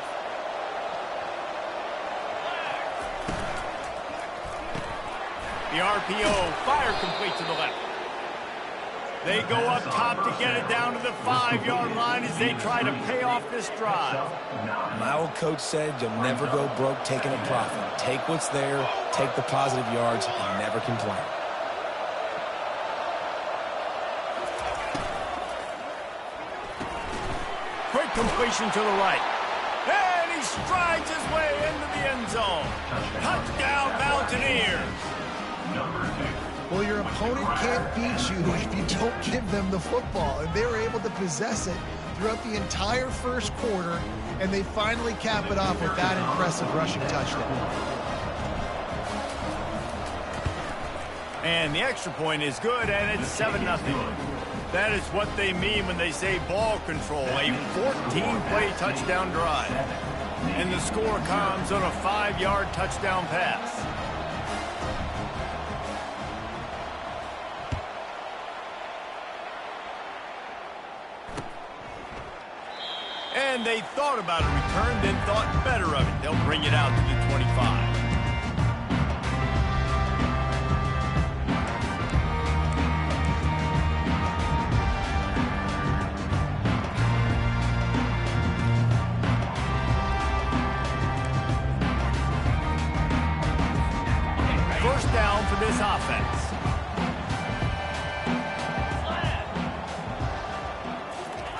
The RPO, fire complete to the left. They go up top to get it down to the 5-yard line as they try to pay off this drive. My old coach said you'll never go broke taking a profit. Take what's there, take the positive yards, and never complain. Quick completion to the right. And he strides his way into the end zone. Touchdown, Mountaineers. Well, your opponent can't beat you if you don't give them the football. And they were able to possess it throughout the entire 1st quarter, and they finally cap it off with that impressive rushing touchdown. And the extra point is good, and it's 7-0. That is what they mean when they say ball control, a 14-play touchdown drive. And the score comes on a 5-yard touchdown pass. And they thought about a return, then thought better of it. They'll bring it out to the 25. First down for this offense.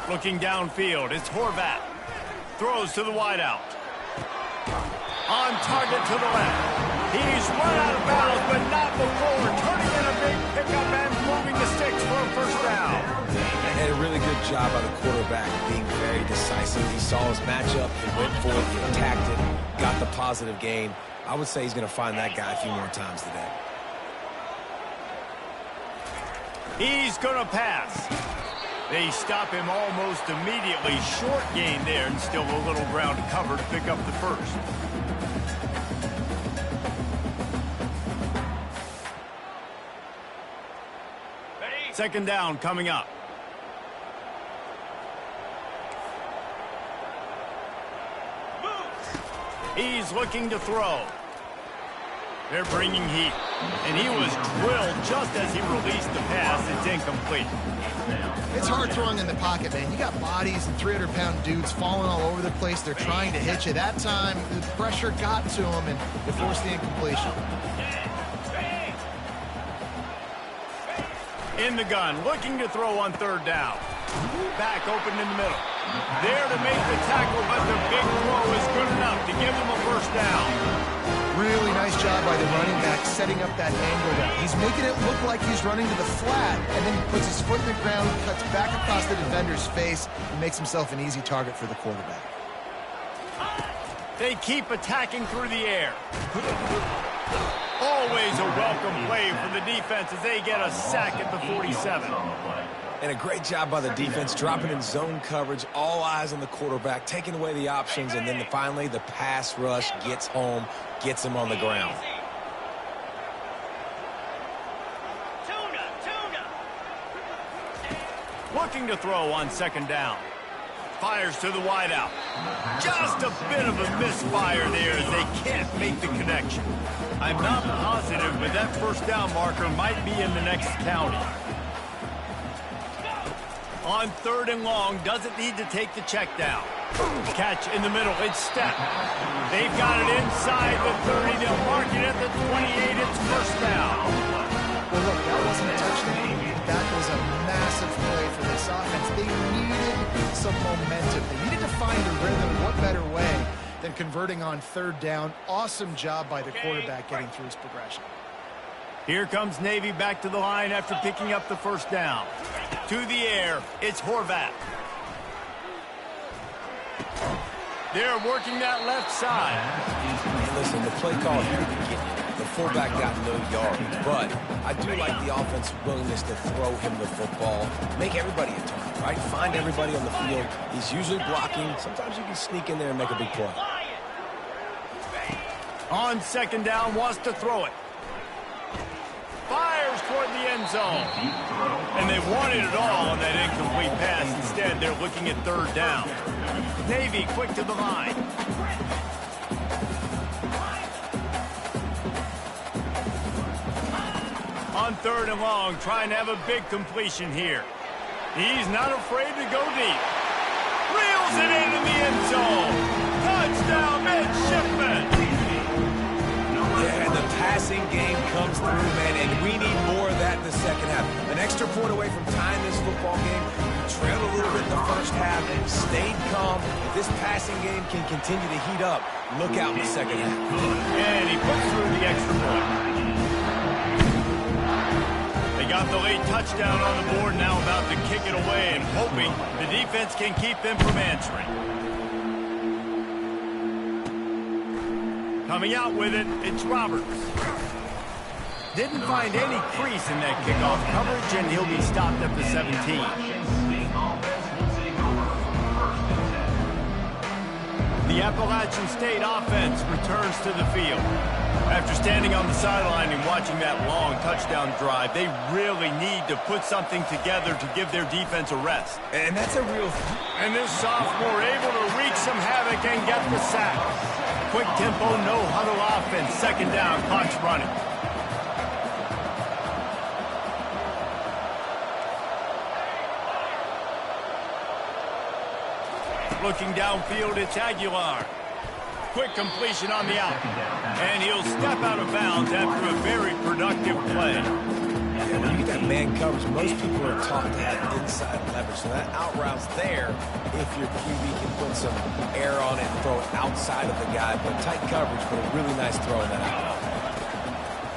Looking downfield, it's Horvat. Throws to the wideout. On target to the left. He's run out of bounds, but not before. Turning in a big pickup and moving the sticks for a 1st down. And a really good job by the quarterback being very decisive. He saw his matchup, he went for it, he attacked it, got the positive gain. I would say he's going to find that guy a few more times today. He's going to pass. They stop him almost immediately. Short gain there, and still a little ground to cover to pick up the 1st. Second down coming up. He's looking to throw. They're bringing heat. And he was drilled just as he released the pass. It's incomplete. It's hard throwing in the pocket, man. You got bodies and 300-pound dudes falling all over the place. They're trying to hit you. That time, the pressure got to him, and it forced the incompletion. In the gun, looking to throw on 3rd down. Back open in the middle. There to make the tackle, but the big throw is good enough to give him a 1st down. Really nice job by the running back setting up that angle there. He's making it look like he's running to the flat, and then he puts his foot in the ground, cuts back across the defender's face, and makes himself an easy target for the quarterback. They keep attacking through the air. Always a welcome play for the defense as they get a sack at the 47. And a great job by the defense, dropping in zone coverage, all eyes on the quarterback, taking away the options, and then finally the pass rush gets home, gets him on the ground. Looking to throw on second down. Fires to the wideout. Just a bit of a misfire there as they can't make the connection. I'm not positive, but that first down marker might be in the next county. On third and long, doesn't need to take the check down. Catch in the middle, it's Step. They've got it inside the 30. They'll mark it at the 28. It's first down. Well, look, that wasn't a touchdown. That was a massive play for this offense. They needed some momentum. They needed to find a rhythm. What better way than converting on third down? Awesome job by the quarterback getting through his progression. Here comes Navy back to the line after picking up the first down. To the air, it's Horvat. They're working that left side. Hey, listen, the play call here to get you. The fullback got no yardage, but I do like the offense's willingness to throw him the football. Make everybody a target, right? Find everybody on the field. He's usually blocking. Sometimes you can sneak in there and make a big play. On second down, wants to throw it. Fires toward the end zone. And they wanted it all on that incomplete pass. Instead, they're looking at third down. Navy quick to the line. On third and long, trying to have a big completion here. He's not afraid to go deep. Reels it into the end zone. Touchdown, midshipman. Yeah, and the passing game comes through, man, and we need more of that in the second half. An extra point away from tying this football game. You trailed a little bit in the first half, stayed calm. If this passing game can continue to heat up, look out in the second half. And he puts through the extra point. They got the late touchdown on the board, now about to kick it away and hoping the defense can keep them from answering. Coming out with it, it's Roberts. Didn't find any crease in that kickoff coverage, and he'll be stopped at the 17. The Appalachian State offense returns to the field. After standing on the sideline and watching that long touchdown drive, they really need to put something together to give their defense a rest. And that's a real... And this sophomore able to wreak some havoc and get the sack. Quick tempo, no huddle offense. Second down, clock's running. Looking downfield, it's Aguilar. Quick completion on the out. And he'll step out of bounds after a very productive play. Yeah, when you get that man coverage, most people are taught to have inside leverage. So that out route's there if your QB can put some air on it and throw it outside of the guy. But tight coverage, but a really nice throw in that out.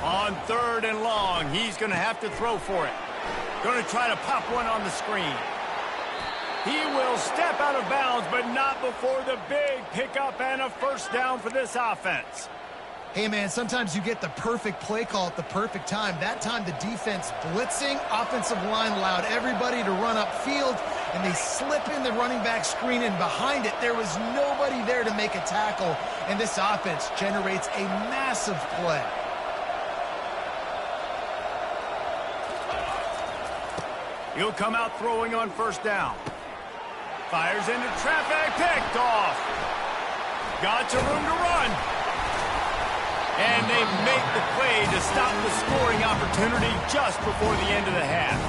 On third and long, he's going to have to throw for it. Going to try to pop one on the screen. He will step out of bounds, but not before the big pickup and a first down for this offense. Hey, man, sometimes you get the perfect play call at the perfect time. That time the defense blitzing, offensive line allowed everybody to run upfield, and they slip in the running back screen, and behind it there was nobody there to make a tackle, and this offense generates a massive play. He'll come out throwing on first down. Fires into traffic, picked off. Got some room to run. And they make the play to stop the scoring opportunity just before the end of the half.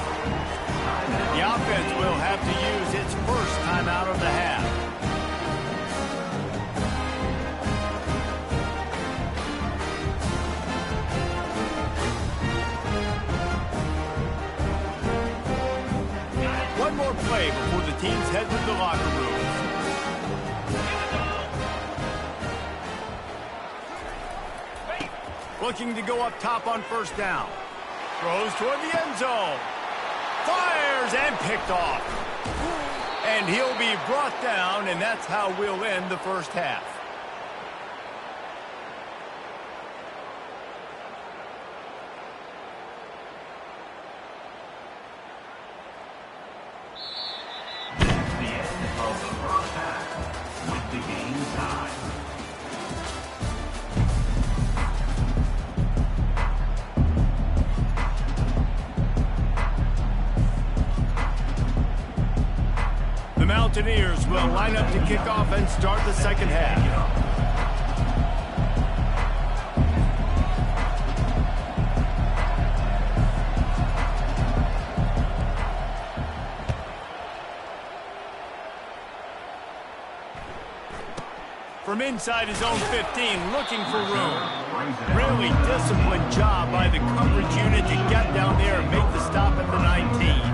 The offense will have to use its first timeout of the half. One more play before the teams head to the locker rooms. Looking to go up top on first down. Throws toward the end zone. Fires and picked off. And he'll be brought down, and that's how we'll end the first half. the game time. The Mountaineers will line up to kick off and start the second half. From inside his own 15, looking for room. Really disciplined job by the coverage unit to get down there and make the stop at the 19.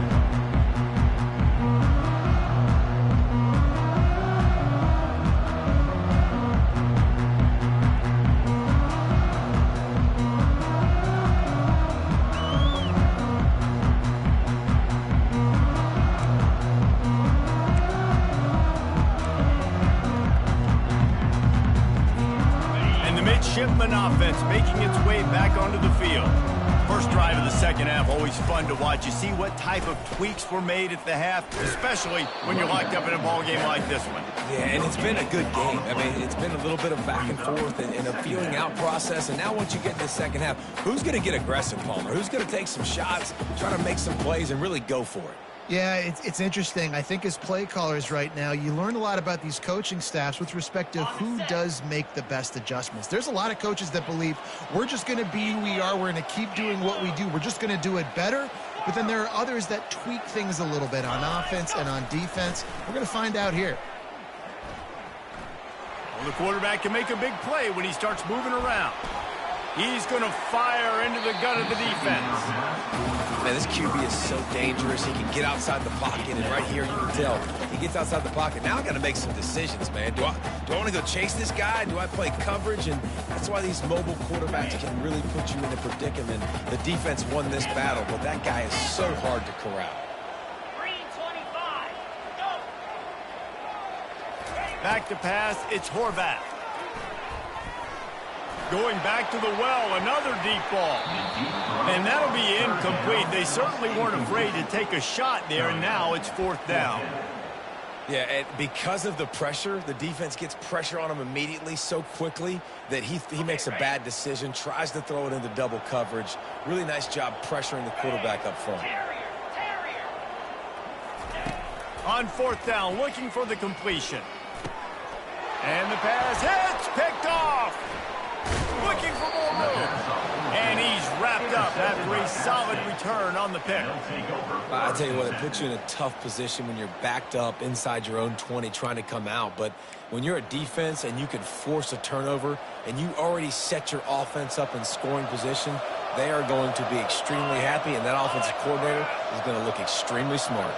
Midshipman offense making its way back onto the field. First drive of the second half, always fun to watch. You see what type of tweaks were made at the half, especially when you're locked up in a ball game like this one. Yeah, and it's been a good game. I mean, it's been a little bit of back and forth and a feeling out process. And now once you get in the second half, who's going to get aggressive, Palmer? Who's going to take some shots, try to make some plays, and really go for it? Yeah, it's interesting. I think as play callers right now, you learn a lot about these coaching staffs with respect to who does make the best adjustments. There's a lot of coaches that believe we're just going to be who we are. We're going to keep doing what we do. We're just going to do it better. But then there are others that tweak things a little bit on offense and on defense. We're going to find out here. Well, the quarterback can make a big play when he starts moving around. He's going to fire into the gut of the defense. Man, this QB is so dangerous. He can get outside the pocket, and right here you can tell he gets outside the pocket. Now I got to make some decisions, man. Do I want to go chase this guy? Do I play coverage? And that's why these mobile quarterbacks can really put you in a predicament. The defense won this battle, but that guy is so hard to corral. Green 25. Go. Back to pass, it's Horvath. Going back to the well, another deep ball. And that'll be incomplete. They certainly weren't afraid to take a shot there, and now it's fourth down. Yeah, and because of the pressure, the defense gets pressure on him immediately so quickly that he makes a bad decision, tries to throw it into double coverage. Really nice job pressuring the quarterback up front. On fourth down, looking for the completion. And the pass hits, picked off. Looking for more room. And he's wrapped up after a solid return on the pick. I tell you what, it puts you in a tough position when you're backed up inside your own 20 trying to come out. But when you're a defense and you can force a turnover and you already set your offense up in scoring position, they are going to be extremely happy, and that offensive coordinator is going to look extremely smart.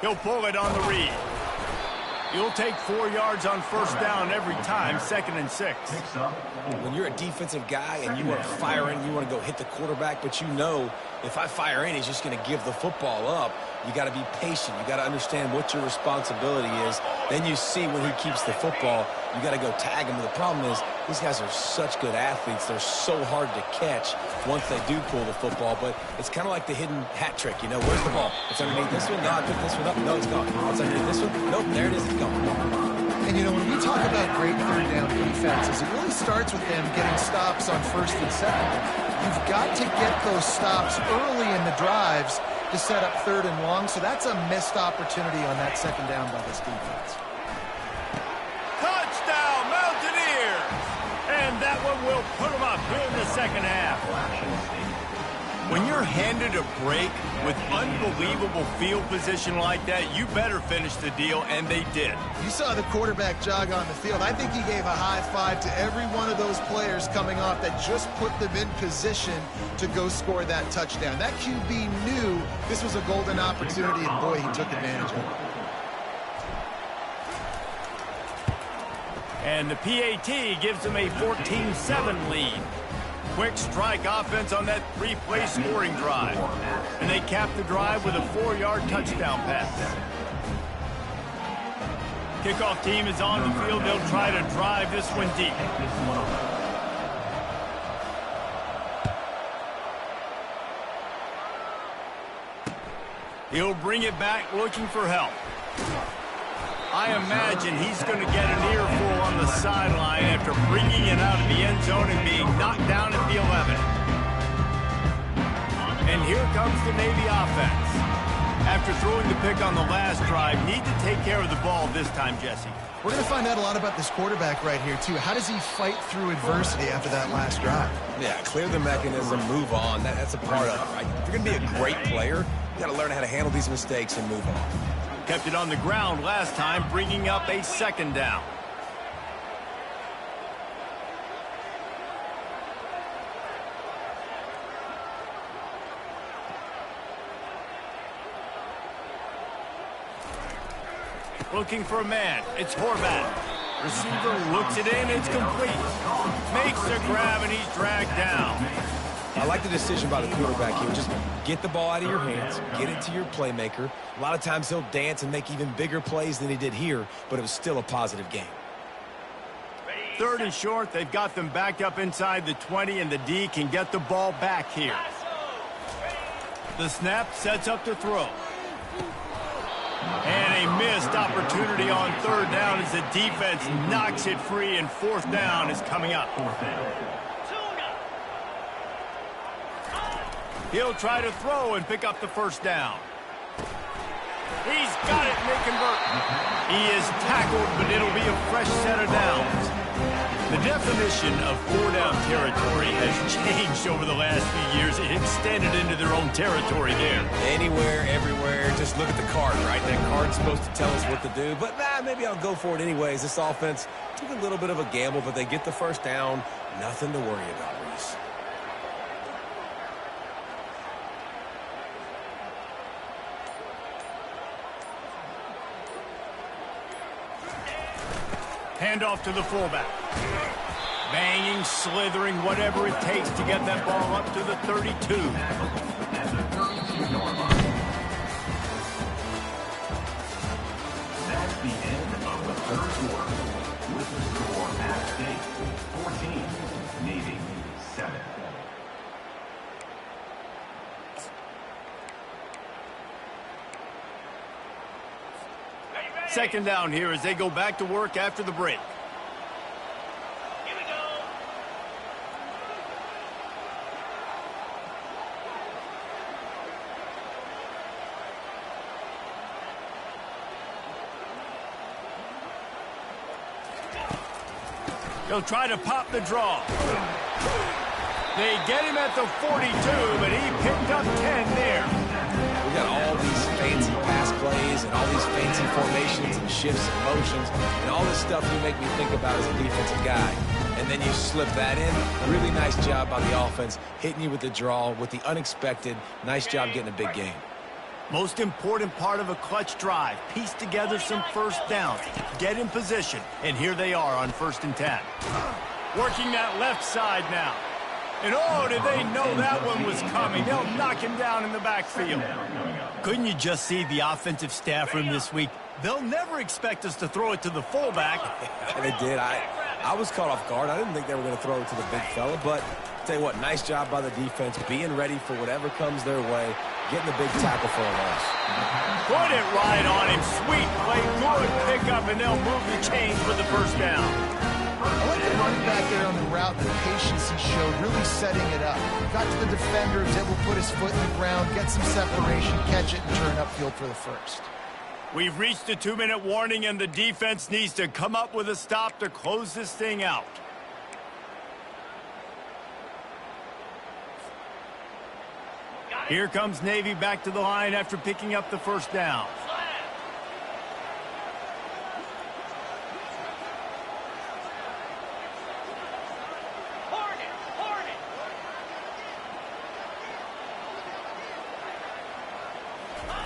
He'll pull it on the read. He'll take 4 yards on first down every time, 2nd and 6. When you're a defensive guy and you want to fire in, you want to go hit the quarterback, but you know if I fire in, he's just going to give the football up. You got to be patient. You got to understand what your responsibility is. Then you see when he keeps the football, you got to go tag him. The problem is these guys are such good athletes. They're so hard to catch once they do pull the football, but it's kind of like the hidden hat trick. You know, where's the ball? It's underneath this one. No, I picked this one up. No, it's gone. It's underneath this one. Nope, there it is. It's gone. And, you know, when we talk about great third down defenses, it really starts with them getting stops on first and second. You've got to get those stops early in the drives to set up third and long, so that's a missed opportunity on that second down by this defense. Touchdown, Mountaineers! And that one will put them up here in the second half. When you're handed a break with unbelievable field position like that, you better finish the deal, and they did. You saw the quarterback jog on the field. I think he gave a high five to every one of those players coming off that just put them in position to go score that touchdown. That QB knew this was a golden opportunity, and boy, he took advantage of it. And the PAT gives them a 14-7 lead. Quick strike offense on that 3-play scoring drive. And they cap the drive with a 4-yard touchdown pass. Kickoff team is on the field. They'll try to drive this one deep. He'll bring it back looking for help. I imagine he's going to get an earful on the sideline after bringing it out of the end zone and being knocked down at the 11. And here comes the Navy offense. After throwing the pick on the last drive, need to take care of the ball this time, Jesse. We're going to find out a lot about this quarterback right here, too. How does he fight through adversity after that last drive? Yeah, clear the mechanism, move on. That's a part of it, right? If you're going to be a great player, you got to learn how to handle these mistakes and move on. Kept it on the ground last time, bringing up a second down. Looking for a man. It's Horvath. Receiver looks it in. It's complete. Makes the grab, and he's dragged down. I like the decision by the quarterback here. Just get the ball out of your hands, get it to your playmaker. A lot of times he'll dance and make even bigger plays than he did here, but it was still a positive game. Third and short. They've got them backed up inside the 20, and the D can get the ball back here. The snap sets up to throw. And a missed opportunity on third down as the defense knocks it free, and fourth down is coming up. He'll try to throw and pick up the first down. He's got it, and they convert. He is tackled, but it'll be a fresh set of downs. The definition of four-down territory has changed over the last few years. It extended into their own territory there. Anywhere, everywhere, just look at the card, right? That card's supposed to tell us what to do, but maybe I'll go for it anyways. This offense took a little bit of a gamble, but they get the first down. Nothing to worry about, Reese. Handoff to the fullback. Banging, slithering, whatever it takes to get that ball up to the 32. That's the end of the third quarter. With the score at stake, 14, Navy 7. Second down here as they go back to work after the break. Here we go. He'll try to pop the draw. They get him at the 42, but he picked up 10 there. We got all these fancy pass plays and all these fancy formations and shifts and motions and all this stuff you make me think about as a defensive guy. And then you slip that in. Really nice job by the offense, hitting you with the draw, with the unexpected. Nice job getting a big game. Most important part of a clutch drive. Piece together some first downs. Get in position. And here they are on 1st and 10. Working that left side now. And oh, did they know that one was coming. They'll knock him down in the backfield. Couldn't you just see the offensive staff room this week? They'll never expect us to throw it to the fullback. They did. I was caught off guard. I didn't think they were going to throw it to the big fella. But tell you what, nice job by the defense, being ready for whatever comes their way, getting the big tackle for a loss. Put it right on him. Sweet play, good pickup, and they'll move the chains for the first down. I like the running back there on the route, the patience he showed, really setting it up. Got to the defender, was able to put his foot in the ground, get some separation, catch it, and turn upfield for the first. We've reached a 2-minute warning, and the defense needs to come up with a stop to close this thing out. Here comes Navy back to the line after picking up the first down.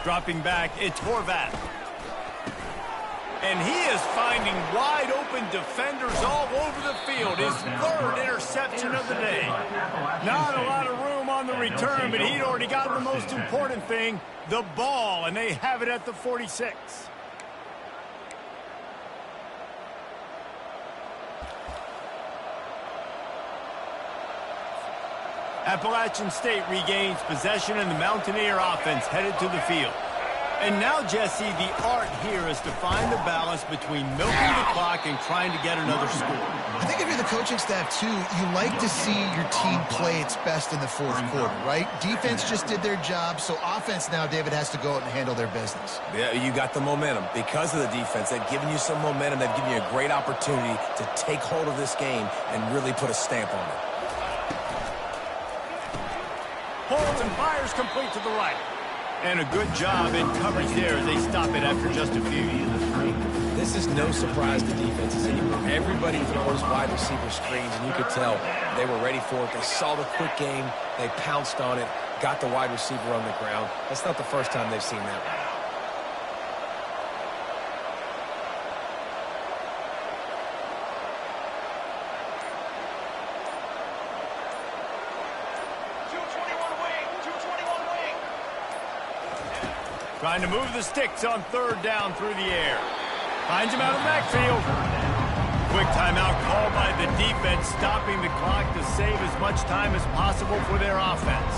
Dropping back, it's Horvath. And he is finding wide-open defenders all over the field. His 3rd interception of the day. Not a lot of room on the return, but he'd already gotten the most important thing, the ball, and they have it at the 46. Appalachian State regains possession, and the Mountaineer offense headed to the field. And now, Jesse, the art here is to find the balance between milking the clock and trying to get another score. I think if you're the coaching staff, too, you like to see your team play its best in the fourth quarter, right? Defense just did their job, so offense now, David, has to go out and handle their business. Yeah, you got the momentum. Because of the defense, they've given you some momentum. They've given you a great opportunity to take hold of this game and really put a stamp on it. Holds and fires complete to the right. And a good job in coverage there as they stop it after just a few. This is no surprise to defenses anymore. Everybody throws wide receiver screens, and you could tell they were ready for it. They saw the quick game. They pounced on it, got the wide receiver on the ground. That's not the first time they've seen that. Trying to move the sticks on third down through the air. Finds him out of the backfield. Quick timeout called by the defense, stopping the clock to save as much time as possible for their offense.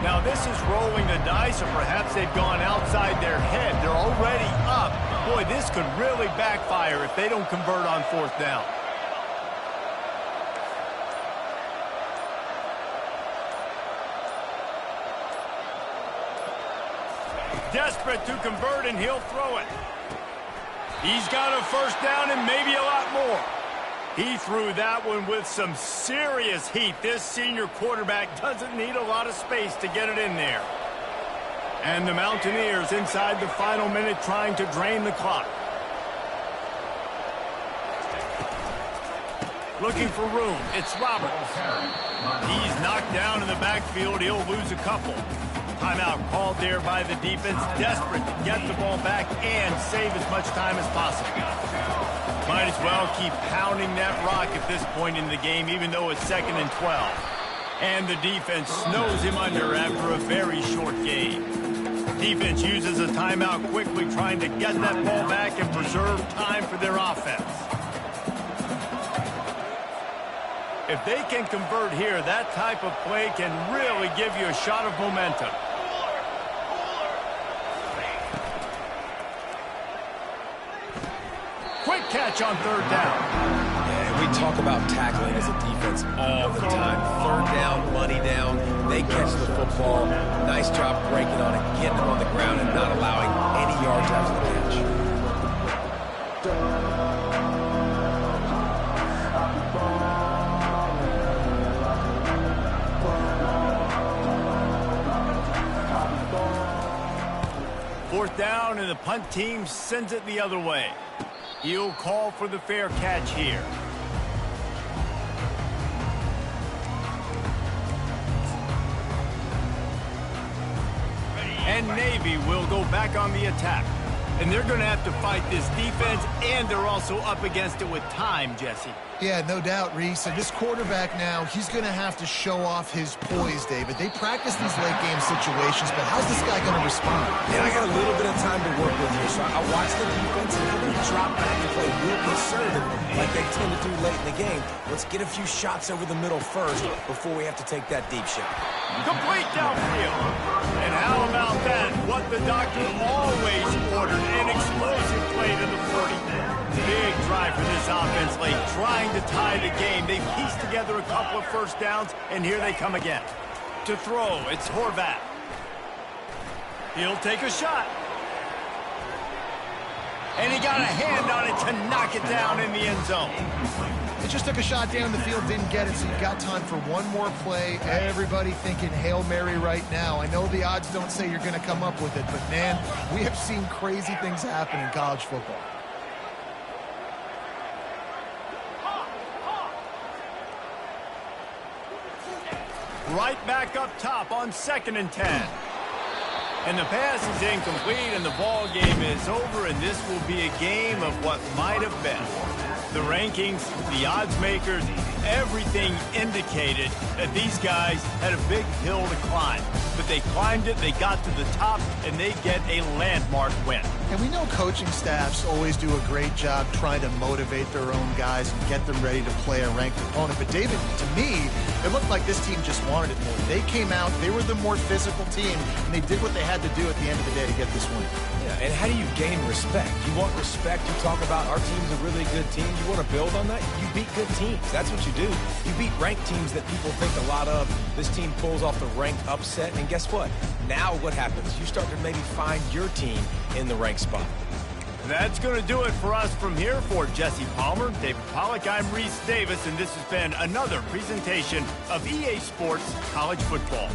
Now this is rolling the dice, or perhaps they've gone outside their head. They're already up. Boy, this could really backfire if they don't convert on fourth down. Desperate to convert, and he'll throw it. He's got a first down and maybe a lot more. He threw that one with some serious heat. This senior quarterback doesn't need a lot of space to get it in there. And the Mountaineers inside the final minute trying to drain the clock. Looking for room. It's Roberts. He's knocked down in the backfield. He'll lose a couple. Timeout called there by the defense. Desperate to get the ball back and save as much time as possible. Might as well keep pounding that rock at this point in the game, even though it's 2nd and 12. And the defense snows him under after a very short game. Defense uses a timeout quickly, trying to get that ball back and preserve time for their offense. If they can convert here, that type of play can really give you a shot of momentum. Quick catch on third down. Yeah, we talk about tackling as a defense all the time. Third down, money down. They catch the football. Nice job breaking on it, getting them on the ground, and not allowing any yards after the catch. Fourth down, and the punt team sends it the other way. He'll call for the fair catch here. And Navy will go back on the attack. And they're going to have to fight this defense, and they're also up against it with time, Jesse. Yeah, no doubt, Reese. And this quarterback now, he's going to have to show off his poise, David. They practice these late-game situations, but how's this guy going to respond? Yeah, I got a little bit of time to work with here, so I watched the defense, and they're going to drop back and play real conservative like they tend to do late in the game. Let's get a few shots over the middle first before we have to take that deep shot. Complete downfield. And how about that? What the doctor always ordered, an explosive play to the 40. Big drive for this offense late, trying to tie the game. They pieced together a couple of first downs, and here they come again. To throw, it's Horvath. He'll take a shot. And he got a hand on it to knock it down in the end zone. They just took a shot down the field, didn't get it, so you've got time for one more play. Everybody thinking Hail Mary right now. I know the odds don't say you're going to come up with it, but, man, we have seen crazy things happen in college football. Right back up top on 2nd and 10. And the pass is incomplete, and the ball game is over, and this will be a game of what might have been. The rankings, the odds makers, everything indicated that these guys had a big hill to climb. But they climbed it, they got to the top, and they get a landmark win. And we know coaching staffs always do a great job trying to motivate their own guys and get them ready to play a ranked opponent. But David, to me, it looked like this team just wanted it more. They came out, they were the more physical team, and they did what they had to do at the end of the day to get this win. Yeah, and how do you gain respect? You want respect, you talk about our team's a really good team. You want to build on that? You beat good teams. That's what you do. You beat ranked teams that people think a lot of. This team pulls off the ranked upset, and guess what? Now what happens? You start to maybe find your team in the ranked spot. That's going to do it for us from here. For Jesse Palmer, David Pollack, I'm Reese Davis, and this has been another presentation of EA Sports College Football.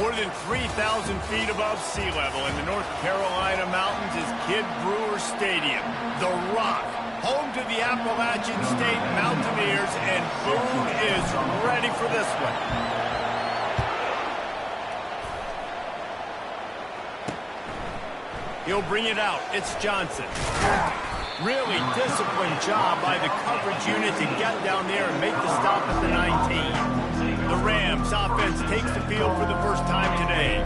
More than 3,000 feet above sea level in the North Carolina mountains is Kidd Brewer Stadium, the Rock, home to the Appalachian State Mountaineers, and Boone is ready for this one. He'll bring it out. It's Johnson. Really disciplined job by the coverage unit to get down there and make the stop at the 19. The Rams offense takes the field for the first time today.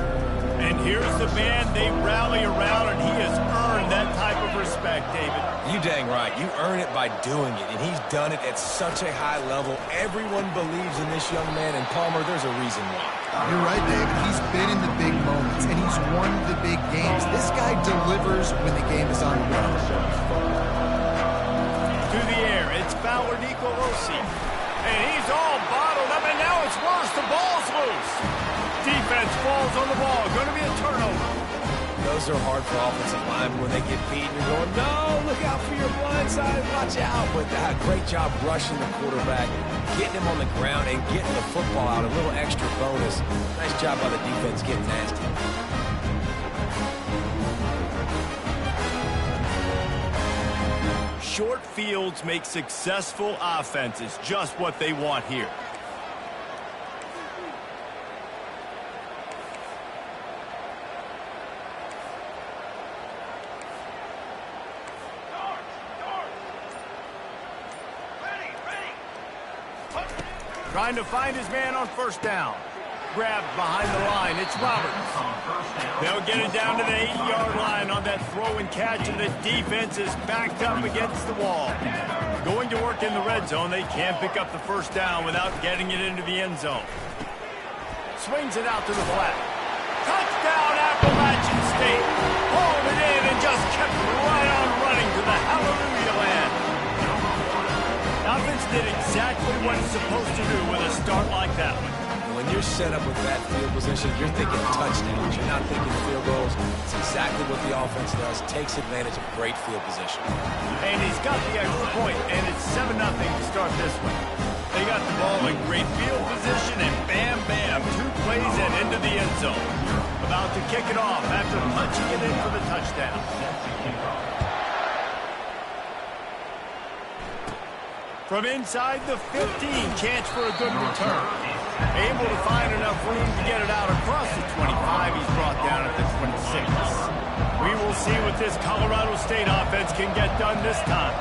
And here's the man they rally around, and he has earned that type of respect. respect, David. You dang right. You earn it by doing it, and he's done it at such a high level. Everyone believes in this young man, and Palmer, there's a reason why. You're right, David. He's been in the big moments, and he's won the big games. This guy delivers when the game is on the line. To the air, it's Fowler Nicolosi. And he's all bottled up, and now it's worse. The ball's loose. Defense falls on the ball. Going to be a turnover. Those are hard for offensive linemen when they get beat. You're going, no, look out for your blind side. Watch out. But great job rushing the quarterback, getting him on the ground, and getting the football out. A little extra bonus. Nice job by the defense getting nasty. Short fields make successful offenses just what they want here. Trying to find his man on first down. Grabbed behind the line. It's Roberts. They'll get it down to the 8-yard line on that throw and catch, and the defense is backed up against the wall. Going to work in the red zone. They can't pick up the first down without getting it into the end zone. Swings it out to the flat. Touchdown, Appalachian State. Hauled it in and just kept right on running to the hallelujah land. Offense did exactly what it's supposed to do with a start like that one. When you're set up with that field position, you're thinking touchdowns. You're not thinking field goals. It's exactly what the offense does. Takes advantage of great field position. And he's got the extra point, and it's 7-0 to start this one. They got the ball in great field position, and bam, bam, 2 plays and into the end zone. About to kick it off after punching it in for the touchdown. From inside the 15, chance for a good return. Able to find enough room to get it out across the 25. He's brought down at the 26. We will see what this Colorado State offense can get done this time.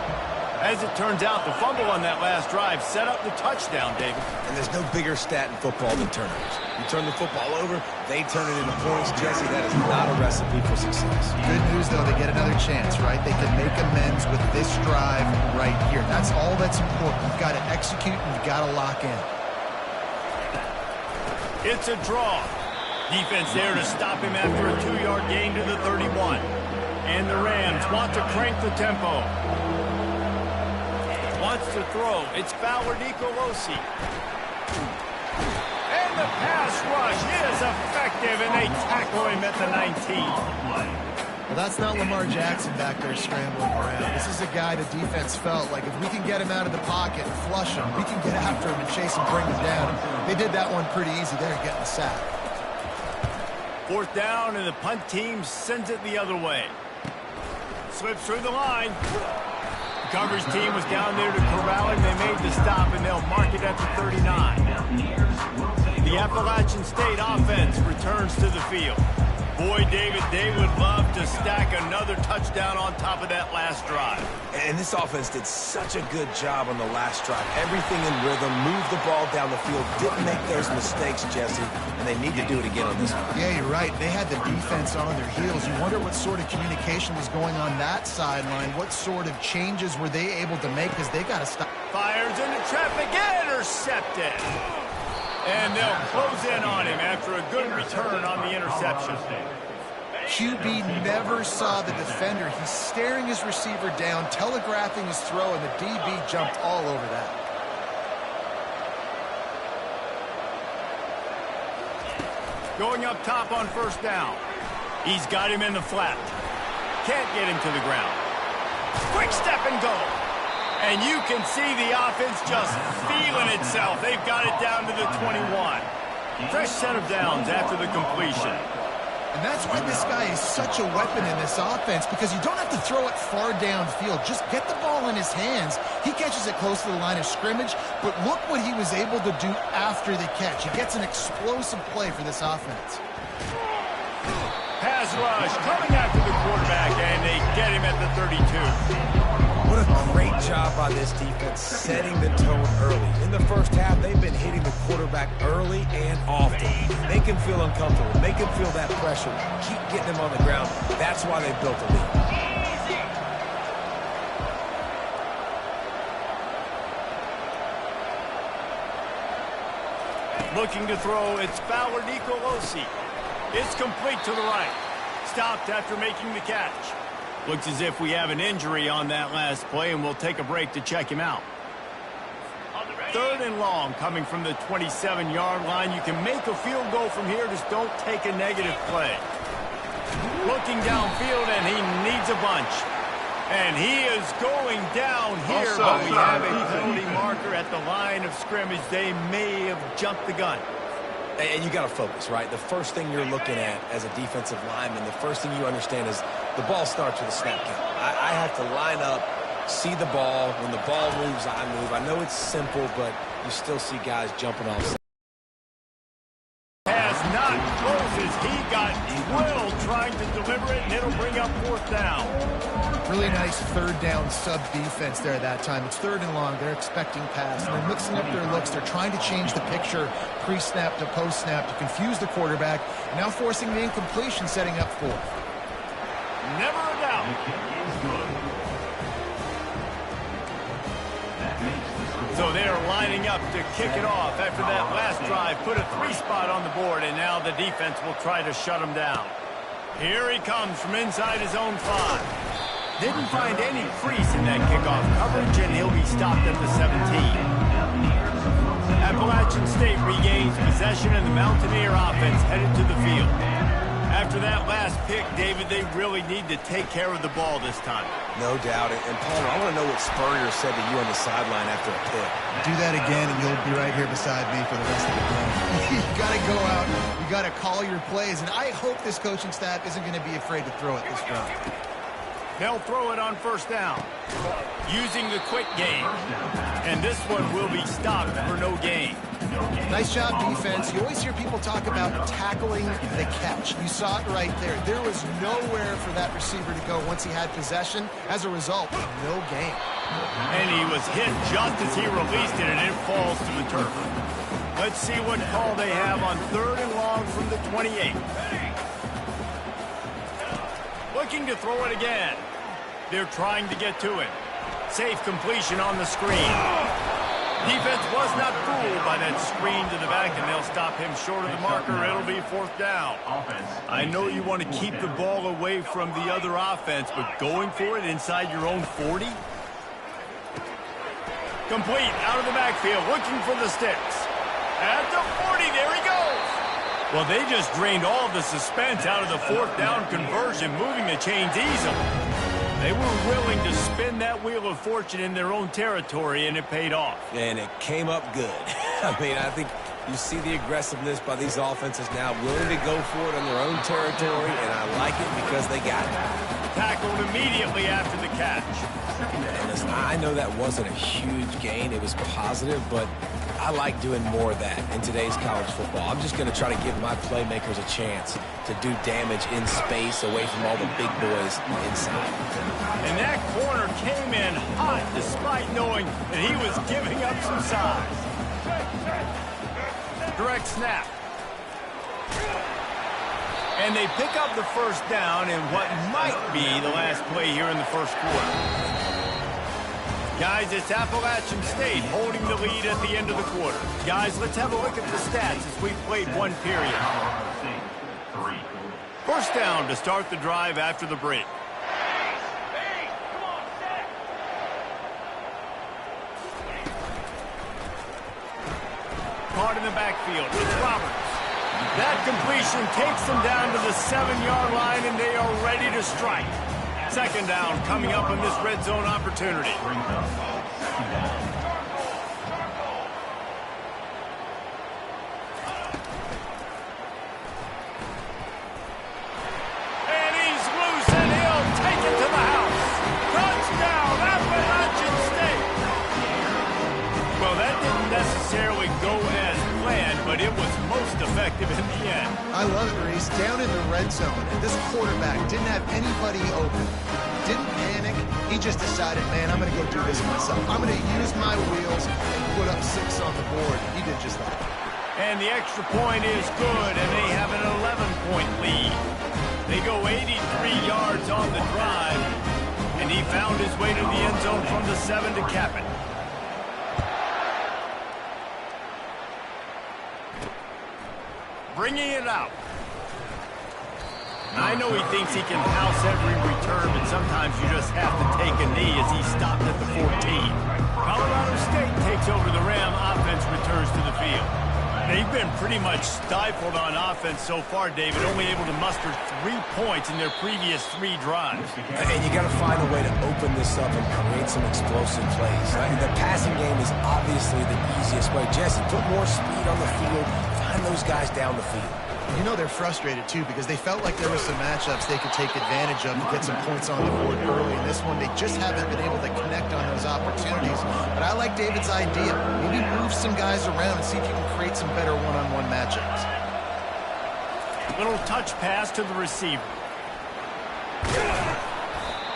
As it turns out, the fumble on that last drive set up the touchdown, David. And there's no bigger stat in football than turnovers. You turn the football over, they turn it into points. Jesse, that is not a recipe for success. Good news, though, they get another chance, right? They can make amends with this drive right here. That's all that's important. You've got to execute and you've got to lock in. It's a draw. Defense there to stop him after a 2-yard gain to the 31. And the Rams want to crank the tempo. Wants to throw. It's Fowler Nicolosi. And the pass rush is effective, and they tackle him at the 19. Well, that's not Lamar Jackson back there scrambling around. This is a guy the defense felt like if we can get him out of the pocket and flush him, we can get after him and chase and bring him down. They did that one pretty easy there, getting the sack. 4th down, and the punt team sends it the other way. Slips through the line. The coverage team was down there to corral him. They made the stop, and they'll mark it at the 39. The Appalachian State offense returns to the field. Boy, David, they would love to stack another touchdown on top of that last drive. And this offense did such a good job on the last drive. Everything in rhythm, moved the ball down the field, didn't make those mistakes, Jesse, and they need to do it again on this one. Yeah, you're right. They had the defense on their heels. You wonder what sort of communication was going on that sideline. What sort of changes were they able to make because they got to stop. Fires into traffic, intercepted. And they'll close in on him after a good return on the interception. QB never saw the defender. He's staring his receiver down, telegraphing his throw, and the DB jumped all over that. Going up top on first down. He's got him in the flat. Can't get him to the ground. Quick step and go. And you can see the offense just feeling itself. They've got it down to the 21. Fresh set of downs after the completion. And that's why this guy is such a weapon in this offense, because you don't have to throw it far downfield. Just get the ball in his hands. He catches it close to the line of scrimmage, but look what he was able to do after the catch. He gets an explosive play for this offense. Pass rush coming after the quarterback, and they get him at the 32. What a great job by this defense setting the tone early. In the first half, they've been hitting the quarterback early and often. Make him feel uncomfortable. Make him feel that pressure. Keep getting him on the ground. That's why they built a lead. Looking to throw, it's Fowler Nicolosi. It's complete to the right. Stopped after making the catch. Looks as if we have an injury on that last play, and we'll take a break to check him out. 3rd and long coming from the 27-yard line. You can make a field goal from here, just don't take a negative play. Looking downfield, and he needs a bunch. And he is going down here, but we have a penalty marker at the line of scrimmage. They may have jumped the gun. And you got to focus, right? The first thing you're looking at as a defensive lineman, the first thing you understand is the ball starts with a snap count. I have to line up, see the ball. When the ball moves, I move. I know it's simple, but you still see guys jumping off. Has not closes. He got drilled trying to deliver it, and it'll bring up 4th down. Really nice 3rd down sub defense there that time. It's 3rd and long. They're expecting pass. And they're mixing up their looks. They're trying to change the picture pre-snap to post-snap to confuse the quarterback. Now forcing the incompletion, setting up 4th. Never a doubt. So they're lining up to kick it off after that last drive. Put a 3-spot on the board, and now the defense will try to shut him down. Here he comes from inside his own 5. Didn't find any crease in that kickoff coverage, and he'll be stopped at the 17. Appalachian State regains possession, and the Mountaineer offense headed to the field. After that last pick, David, they really need to take care of the ball this time. No doubt. And Palmer, I want to know what Spurrier said to you on the sideline after a pick. Do that again, and you'll be right here beside me for the rest of the game. You got to go out. You got to call your plays, and I hope this coaching staff isn't going to be afraid to throw it this round. They'll throw it on 1st down, using the quick game. And this one will be stopped for no gain. Nice job, defense. You always hear people talk about tackling the catch. You saw it right there. There was nowhere for that receiver to go once he had possession. As a result, no gain. And he was hit just as he released it, and it falls to the turf. Let's see what call they have on 3rd and long from the 28. Looking to throw it again. They're trying to get to it. Safe completion on the screen. Defense was not fooled by that screen to the back, and they'll stop him short of the marker. It'll be 4th down. I know you want to keep the ball away from the other offense, but going for it inside your own 40? Complete out of the backfield, looking for the sticks. At the 40, there he goes. Well, they just drained all of the suspense out of the 4th down conversion, moving the chains easily. They were willing to spin that wheel of fortune in their own territory, and it paid off. And it came up good. I mean, I think you see the aggressiveness by these offenses now, willing to go for it on their own territory, and I like it because they got it. Tackled immediately after the catch. And listen, I know that wasn't a huge gain. It was positive, but I like doing more of that in today's college football. I'm just going to try to give my playmakers a chance to do damage in space away from all the big boys inside. And that corner came in hot despite knowing that he was giving up some size. Direct snap. And they pick up the 1st down in what might be the last play here in the 1st quarter. Guys, it's Appalachian State holding the lead at the end of the quarter. Guys, let's have a look at the stats as we've played one period. 1st down to start the drive after the break. Caught in the backfield with Roberts. That completion takes them down to the 7-yard line, and they are ready to strike. 2nd down coming up on this red zone opportunity. And he's loose, and he'll take it to the house. Touchdown, Appalachian State. Well, that didn't necessarily go as planned, but it was most effective in the end. I love it, Reese. Down in the red zone, and this quarterback didn't have anybody open. Didn't panic. He just decided, man, I'm going to go do this myself. I'm going to use my wheels and put up 6 on the board. He did just that. And the extra point is good, and they have an 11-point lead. They go 83 yards on the drive, and he found his way to the end zone from the 7 to cap it. bringing it out. I know he thinks he can house every return, but sometimes you just have to take a knee as he stopped at the 14. Colorado State takes over the Ram. Offense returns to the field. They've been pretty much stifled on offense so far, David, only able to muster 3 points in their previous 3 drives. And you got to find a way to open this up and create some explosive plays. The passing game is obviously the easiest way. Jesse, put more speed on the field, find those guys down the field. You know they're frustrated, too, because they felt like there were some matchups they could take advantage of to get some points on the board early. In this one, they just haven't been able to connect on those opportunities. But I like David's idea. Maybe move some guys around and see if you can create some better one-on-one matchups. Little touch pass to the receiver.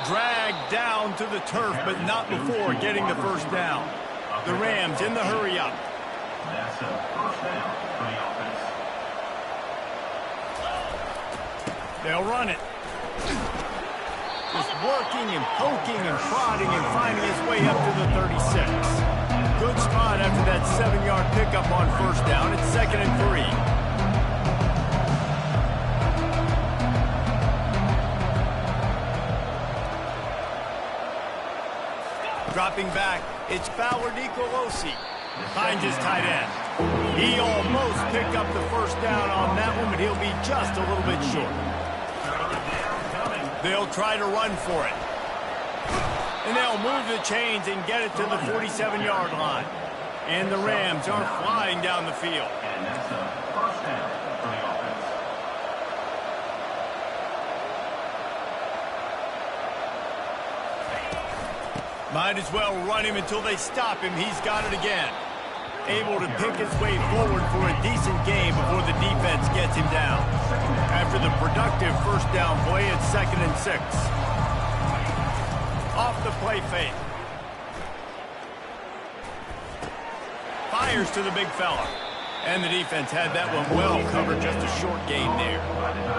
Dragged down to the turf, but not before getting the first down. The Rams in the hurry up. That's a first down for the offense. They'll run it. Just working and poking and prodding and finding his way up to the 36. Good spot after that 7-yard pickup on first down. It's 2nd and 3. Dropping back, it's Fowler Nicolosi. Finds his tight end. He almost picked up the first down on that one, but he'll be just a little bit short. They'll try to run for it. And they'll move the chains and get it to the 47-yard line. And the Rams are flying down the field. And that's a first down for the offense. Might as well run him until they stop him. He's got it again. Able to pick his way forward for a decent game before the defense gets him down. After the productive first down play, it's 2nd and 6. Off the play fake. Fires to the big fella. And the defense had that one well covered, just a short gain there.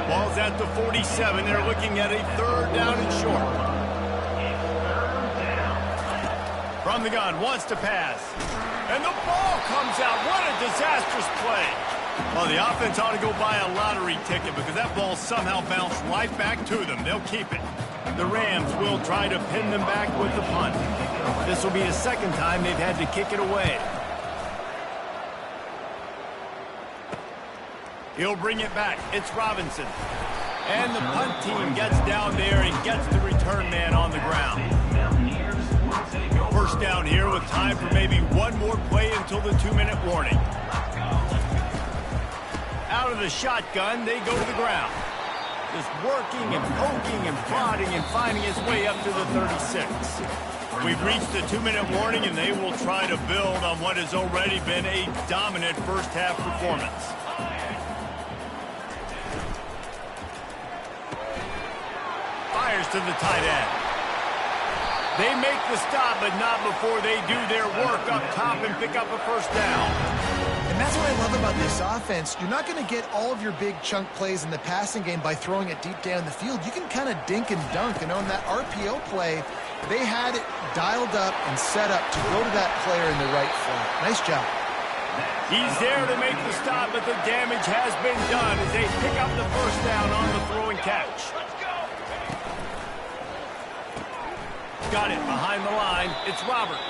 Ball's at the 47. They're looking at a 3rd down and short. From the gun, wants to pass. And the ball comes out. What a disastrous play. Well, the offense ought to go buy a lottery ticket because that ball somehow bounced right back to them. They'll keep it. The Rams will try to pin them back with the punt. This will be the 2nd time they've had to kick it away. He'll bring it back. It's Robinson. And the punt team gets down there and gets the return man on the ground. First down here with time for maybe one more play until the 2-minute warning. Out of the shotgun, they go to the ground. Just working and poking and prodding and finding his way up to the 36. We've reached the 2-minute warning, and they will try to build on what has already been a dominant first-half performance. Fires to the tight end. They make the stop, but not before they do their work up top and pick up a first down. And that's what I love about this offense. You're not going to get all of your big chunk plays in the passing game by throwing it deep down the field. You can kind of dink and dunk. And on that RPO play, they had it dialed up and set up to go to that player in the right flat. Nice job. He's there to make the stop, but the damage has been done as they pick up the first down on the throw and catch. Got it behind the line. It's Roberts.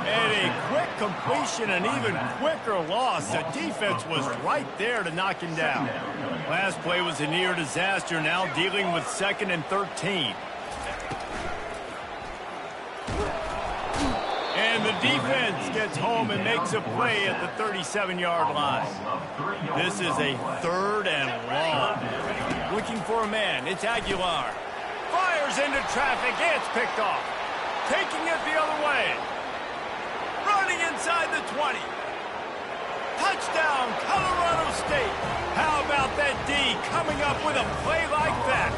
And a quick completion, an even quicker loss. The defense was right there to knock him down. Last play was a near disaster, now dealing with 2nd and 13. And the defense gets home and makes a play at the 37-yard line. This is a 3rd and long. Looking for a man. It's Aguilar. Fires into traffic. It's picked off. Taking it the other way. Running inside the 20. Touchdown, Colorado State. How about that D coming up with a play like that?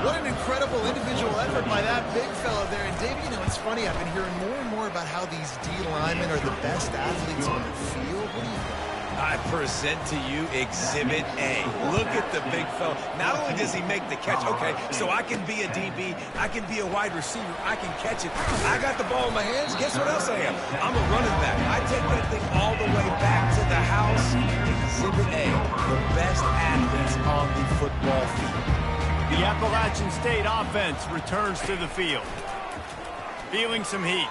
What an incredible individual effort by that big fella there. And, Dave, you know, it's funny. I've been hearing more and more about how these D linemen are the best athletes on the field. What do you think? I present to you Exhibit A. Look at the big fella. Not only does he make the catch, okay, so I can be a DB, I can be a wide receiver, I can catch it. I got the ball in my hands. Guess what else I am? I'm a running back. I take that thing all the way back to the house. Exhibit A, the best athletes on the football field. The Appalachian State offense returns to the field. Feeling some heat.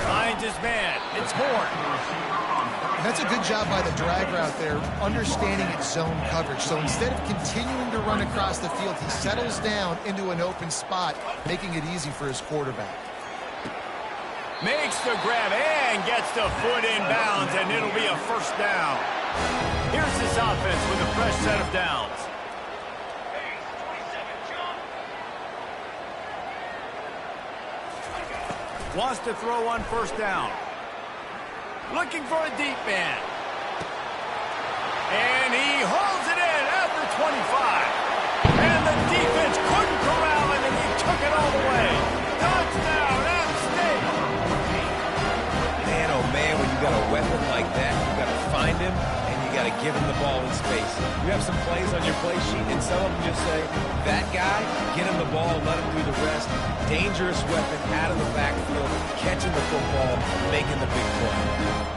Finds his man. It's Horn. That's a good job by the drag route there, understanding its zone coverage. So instead of continuing to run across the field, he settles down into an open spot, making it easy for his quarterback. Makes the grab and gets the foot in bounds, and it'll be a first down. Here's this offense with a fresh set of downs. Wants to throw on first down. Looking for a deep man. And he holds it in at the 25. And the defense couldn't corral him, and he took it all the way. Touchdown, App State. Man, oh man, when you got a weapon like that, you got to find him, and you got to give him the ball in space. You have some plays on your play sheet, and some of them just say, that guy, get him the ball, let him do the rest. Dangerous weapon out of the backfield, catching the football, making the big play.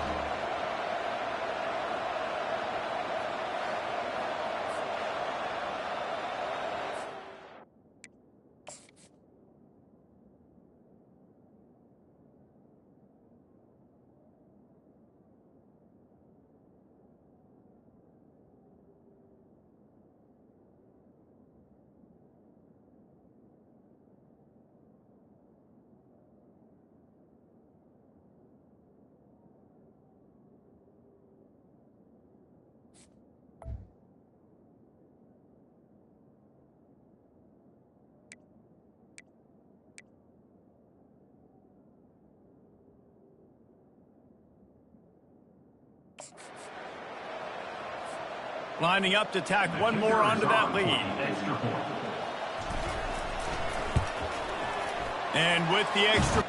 Lining up to tack one more onto that lead. And with the extra...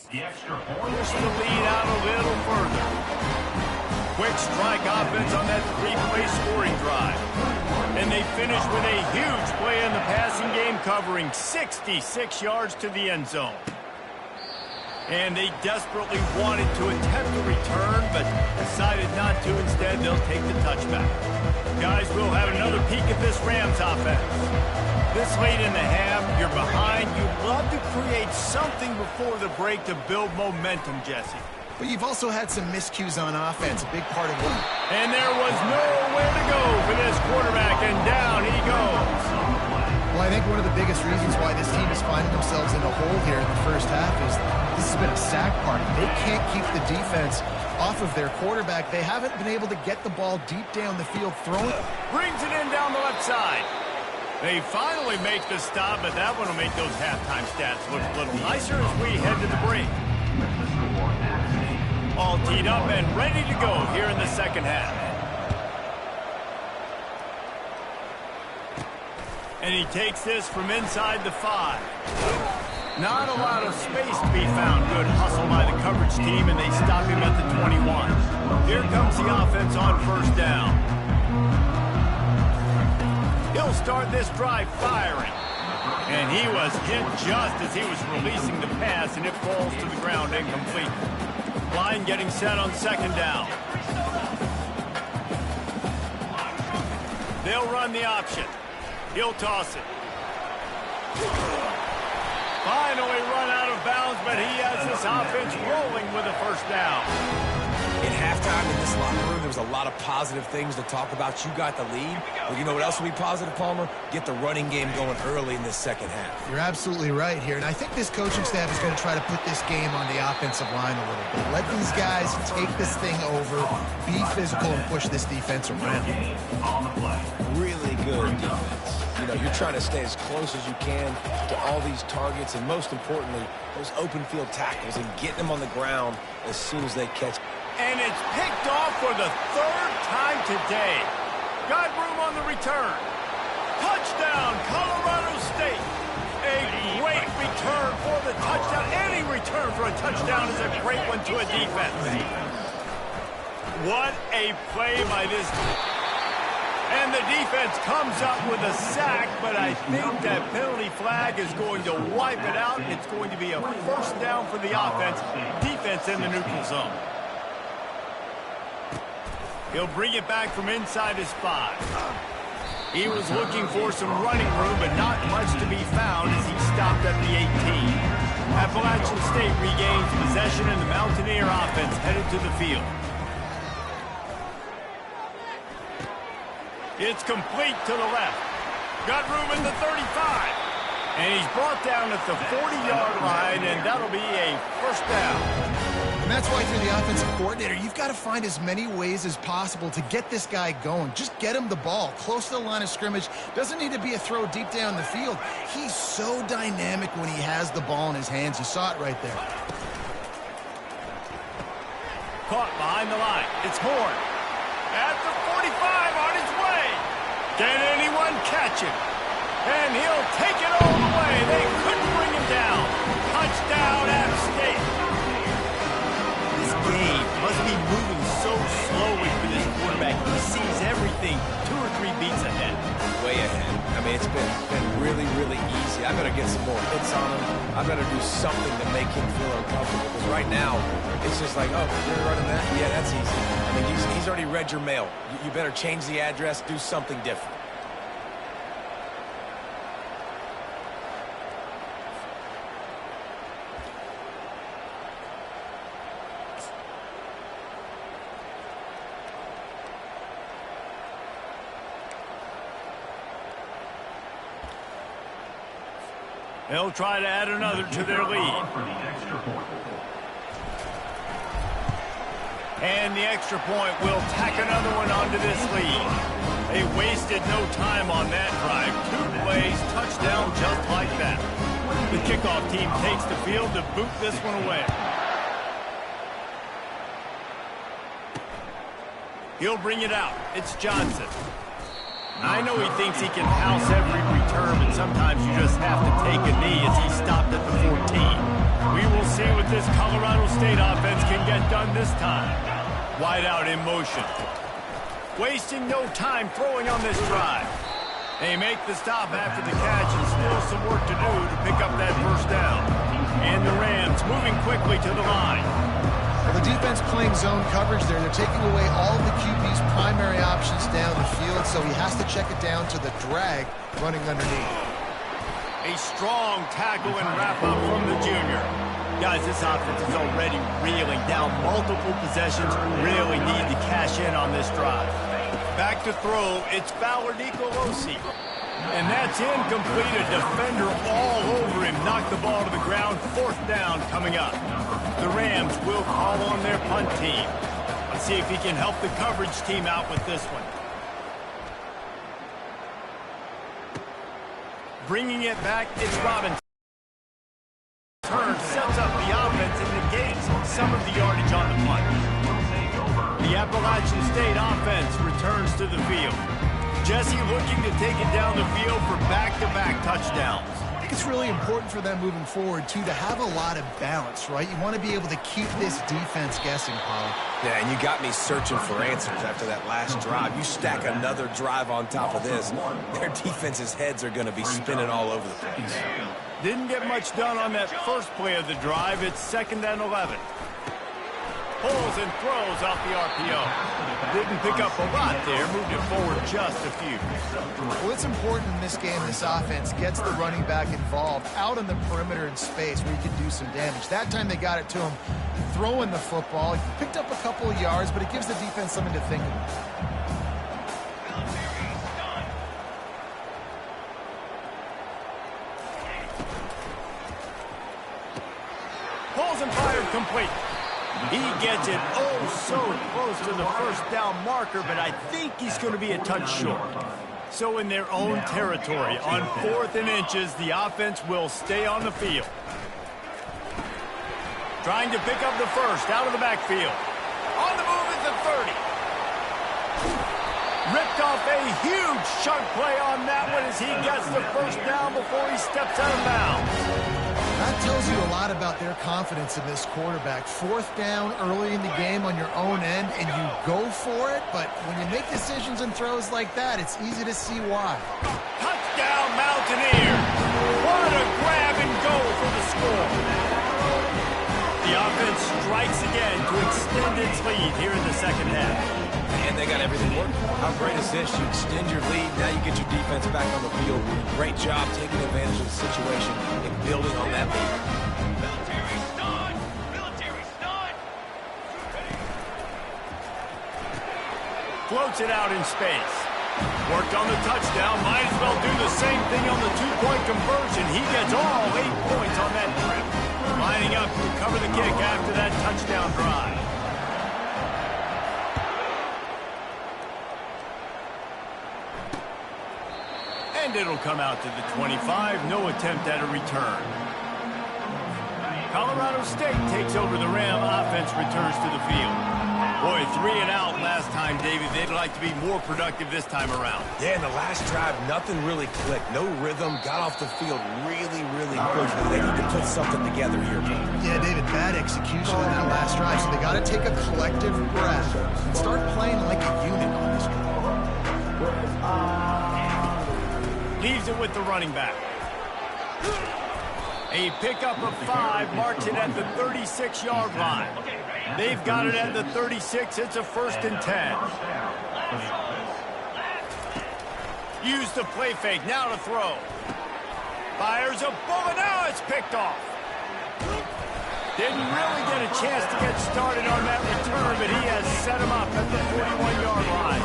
Push the lead out a little further. Quick strike offense on that three-play scoring drive. And they finish with a huge play in the passing game, covering 66 yards to the end zone. And they desperately wanted to attempt a return, but decided not to. Instead, they'll take the touchback. Guys, we'll have another peek at this Rams offense. This late in the half, you're behind. You'd love to create something before the break to build momentum, Jesse. But you've also had some miscues on offense, a big part of what... And there was nowhere to go for this quarterback, and down he goes. Well, I think one of the biggest reasons why this team is finding themselves in a hole here in the first half is this has been a sack party. They can't keep the defense off of their quarterback. They haven't been able to get the ball deep down the field, throwing. Brings it in down the left side. They finally make the stop, but that one will make those halftime stats look a little nicer as we head to the break. All teed up and ready to go here in the second half. And he takes this from inside the 5. Not a lot of space to be found. Good hustle by the coverage team, and they stop him at the 21. Here comes the offense on first down. He'll start this drive firing. And he was hit just as he was releasing the pass, and it falls to the ground incomplete. Line getting set on second down. They'll run the option. He'll toss it. Finally run out of bounds, but he has this offense rolling with a first down. In halftime in this locker room, there was a lot of positive things to talk about. You got the lead. Well, you know what else will be positive, Palmer? Get the running game going early in this second half. You're absolutely right here. And I think this coaching staff is going to try to put this game on the offensive line a little bit. Let these guys take this thing over, be physical, and push this defense around. Really good defense. You know, you're trying to stay as close as you can to all these targets, and most importantly, those open field tackles, and getting them on the ground as soon as they catch. And it's picked off for the third time today. Got room on the return. Touchdown, Colorado State. A great return for the the touchdown. Any return for a touchdown is a great one to a defense. What a play by this team. And the defense comes up with a sack, but I think that penalty flag is going to wipe it out. It's going to be a first down for the offense. Defense in the neutral zone. He'll bring it back from inside his 5. He was looking for some running room, but not much to be found as he stopped at the 18. Appalachian State regains possession, and the Mountaineer offense headed to the field. It's complete to the left. Got room in the 35. And he's brought down at the 40-yard line, and that'll be a first down. And that's why, through the offensive coordinator, you've got to find as many ways as possible to get this guy going. Just get him the ball close to the line of scrimmage. Doesn't need to be a throw deep down the field. He's so dynamic when he has the ball in his hands. You saw it right there. Caught behind the line. It's Horn. At the 45 on his way. Can anyone catch him? And he'll take it all the way. They couldn't bring him down. Touchdown, App State. This game must be moving so slowly for this quarterback. He sees everything 2 or 3 beats ahead. Way ahead. I mean, it's been really, really easy. I better get some more hits on him. I better do something to make him feel uncomfortable. Because right now, it's just like, oh, you're running that? Yeah, that's easy. I mean, he's already read your mail. You better change the address, do something different. They'll try to add another to their lead. And the extra point will tack another one onto this lead. They wasted no time on that drive. 2 plays, touchdown just like that. The kickoff team takes the field to boot this one away. He'll bring it out. It's Johnson. I know he thinks he can house every return, but sometimes you just have to take a knee as he stopped at the 14. We will see what this Colorado State offense can get done this time. Wide out in motion. Wasting no time throwing on this drive. They make the stop after the catch, and still some work to do to pick up that first down. And the Rams moving quickly to the line. Well, the defense playing zone coverage there. They're taking away all of the QB's primary options down the field, so he has to check it down to the drag running underneath. A strong tackle and wrap-up from the junior. Guys, this offense is already reeling down multiple possessions. Really need to cash in on this drive. Back to throw, it's Fowler Nicolosi. And that's incomplete. A defender all over him. Knocked the ball to the ground. 4th down coming up. The Rams will call on their punt team. Let's see if he can help the coverage team out with this one. Bringing it back, it's Robinson. Turn sets up the offense and negates some of the yardage on the punt. The Appalachian State offense returns to the field. Jesse looking to take it down the field for back-to-back touchdowns. I think it's really important for them moving forward, too, to have a lot of balance, right? You want to be able to keep this defense guessing, Paul. Yeah, and you got me searching for answers after that last drive. You stack another drive on top of this, their defense's heads are going to be spinning all over the place. Didn't get much done on that first play of the drive. It's 2nd and 11. Pulls and throws off the RPO. Didn't pick up a lot there. Moved it forward just a few. Well, it's important in this game this offense gets the running back involved out on the perimeter in space where he can do some damage. That time they got it to him throwing the football. He picked up a couple of yards, but it gives the defense something to think about. Pulls and fired complete. He gets it so close to the first down marker, but I think he's going to be a touch short. So in their own territory, on 4th and inches, the offense will stay on the field. Trying to pick up the first out of the backfield. On the move at the 30. Ripped off a huge chunk play on that one as he gets the first down before he steps out of bounds. That tells you a lot about their confidence in this quarterback. Fourth down early in the game on your own end, and you go for it, but when you make decisions and throws like that, it's easy to see why. Touchdown, Mountaineers! What a grab and go for the score. The offense strikes again to extend its lead here in the second half. And they got everything working. How great is this? You extend your lead, now you get your defense back on the field. Great job taking advantage of the situation and building on that lead. Military stun! Military stun! Floats it out in space. Worked on the touchdown. Might as well do the same thing on the two-point conversion. He gets all 8 points on that trip. Lining up to recover the kick after that touchdown drive. And it'll come out to the 25. No attempt at a return. Colorado State takes over the Ram. Offense returns to the field. Boy, 3 and out last time, David. They'd like to be more productive this time around. Yeah, in the last drive, nothing really clicked. No rhythm. Got off the field really quickly. They need to put something together here. Yeah, David, bad execution on that last drive, so they got to take a collective breath and start playing like a unit on this one. Leaves it with the running back. A pickup of 5 marks it at the 36-yard line. They've got it at the 36. It's a 1st and 10. Use the play fake. Now to throw. Fires a bullet. Now it's picked off. Didn't really get a chance to get started on that return, but he has set him up at the 41-yard line.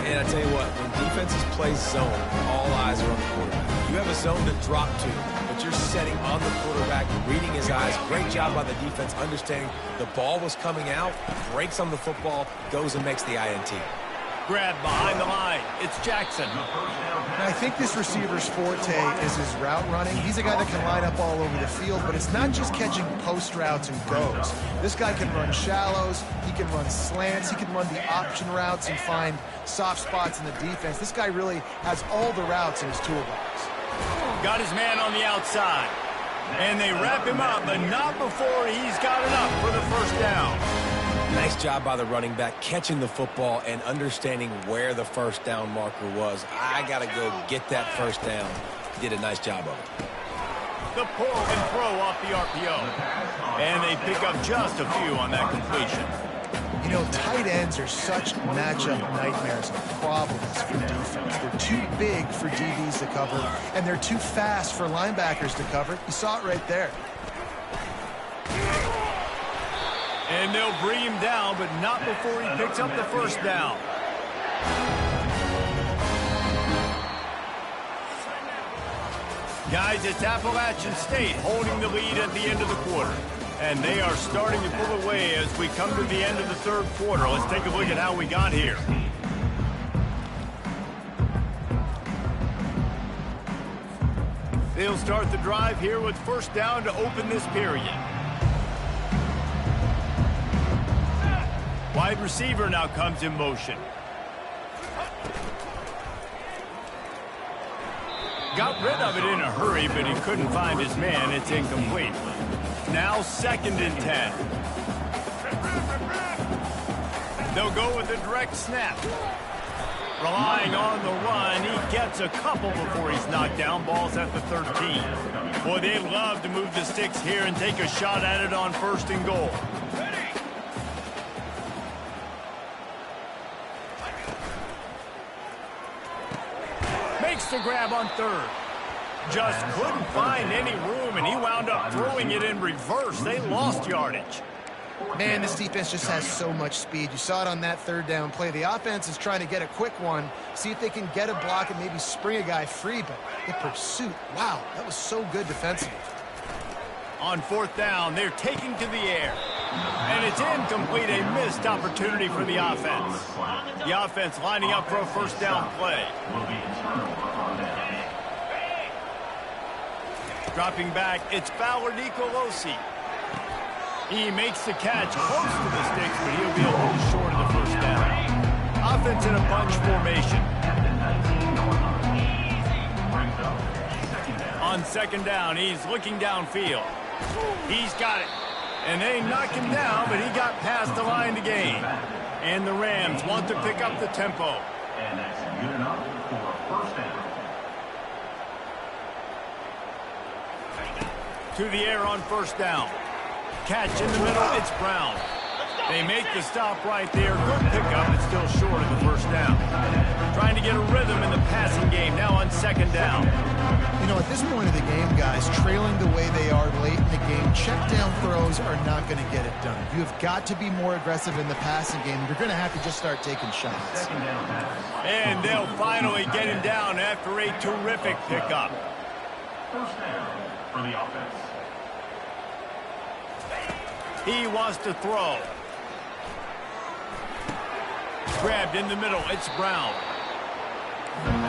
And I tell you what, when defenses play zone, all eyes are on the quarterback. You have a zone to drop to, but you're setting on the quarterback, reading his eyes. Great job by the defense, understanding the ball was coming out, breaks on the football, goes and makes the INT. Grab behind the line. It's Jackson. And I think this receiver's forte is his route running. He's a guy that can line up all over the field, but it's not just catching post routes and goes. This guy can run shallows, he can run slants, he can run the option routes and find soft spots in the defense. This guy really has all the routes in his toolbox. Got his man on the outside. And they wrap him up, but not before he's got enough for the 1st down. Nice job by the running back, catching the football and understanding where the 1st down marker was. I got to go get that 1st down. He did a nice job of it. The pull and throw off the RPO. And they pick up just a few on that completion. You know, tight ends are such matchup nightmares and problems for defense. They're too big for DBs to cover, and they're too fast for linebackers to cover. You saw it right there. And they'll bring him down, but not before he picks up the 1st down. Guys, it's Appalachian State holding the lead at the end of the quarter. And they are starting to pull away as we come to the end of the 3rd quarter. Let's take a look at how we got here. They'll start the drive here with 1st down to open this period. Wide receiver now comes in motion. Got rid of it in a hurry, but he couldn't find his man. It's incomplete. Now 2nd and 10. They'll go with a direct snap. Relying on the run, he gets a couple before he's knocked down. Ball's at the 13. Boy, they love to move the sticks here and take a shot at it on 1st and goal. Makes the grab on 3rd. Just couldn't find any room, and he wound up throwing it in reverse. They lost yardage. Man, this defense just has so much speed. You saw it on that 3rd down play. The offense is trying to get a quick one, see if they can get a block and maybe spring a guy free, but the pursuit, wow, that was so good defensively. On 4th down, they're taking to the air. And it's incomplete, a missed opportunity for the offense. The offense lining up for a 1st down play. Dropping back, it's Fowler Nicolosi. He makes the catch close to the sticks, but he'll be a little short of the 1st down. Offense in a bunch formation. On on second down. He's looking downfield. He's got it. And they knock him down, but he got past the line to gain. And the Rams want to pick up the tempo. And that's good enough for a first down. To the air on first down. Catch in the middle, it's Brown. They make the stop right there. Good pickup, but still short of the first down. Trying to get a rhythm in the passing game, now on second down. You know, at this point of the game, guys, trailing the way they are late in the game, check down throws are not going to get it done. You have got to be more aggressive in the passing game. You're going to have to just start taking shots. And they'll finally get him down after a terrific pickup. First down for the offense. He wants to throw. Grabbed in the middle, it's Brown.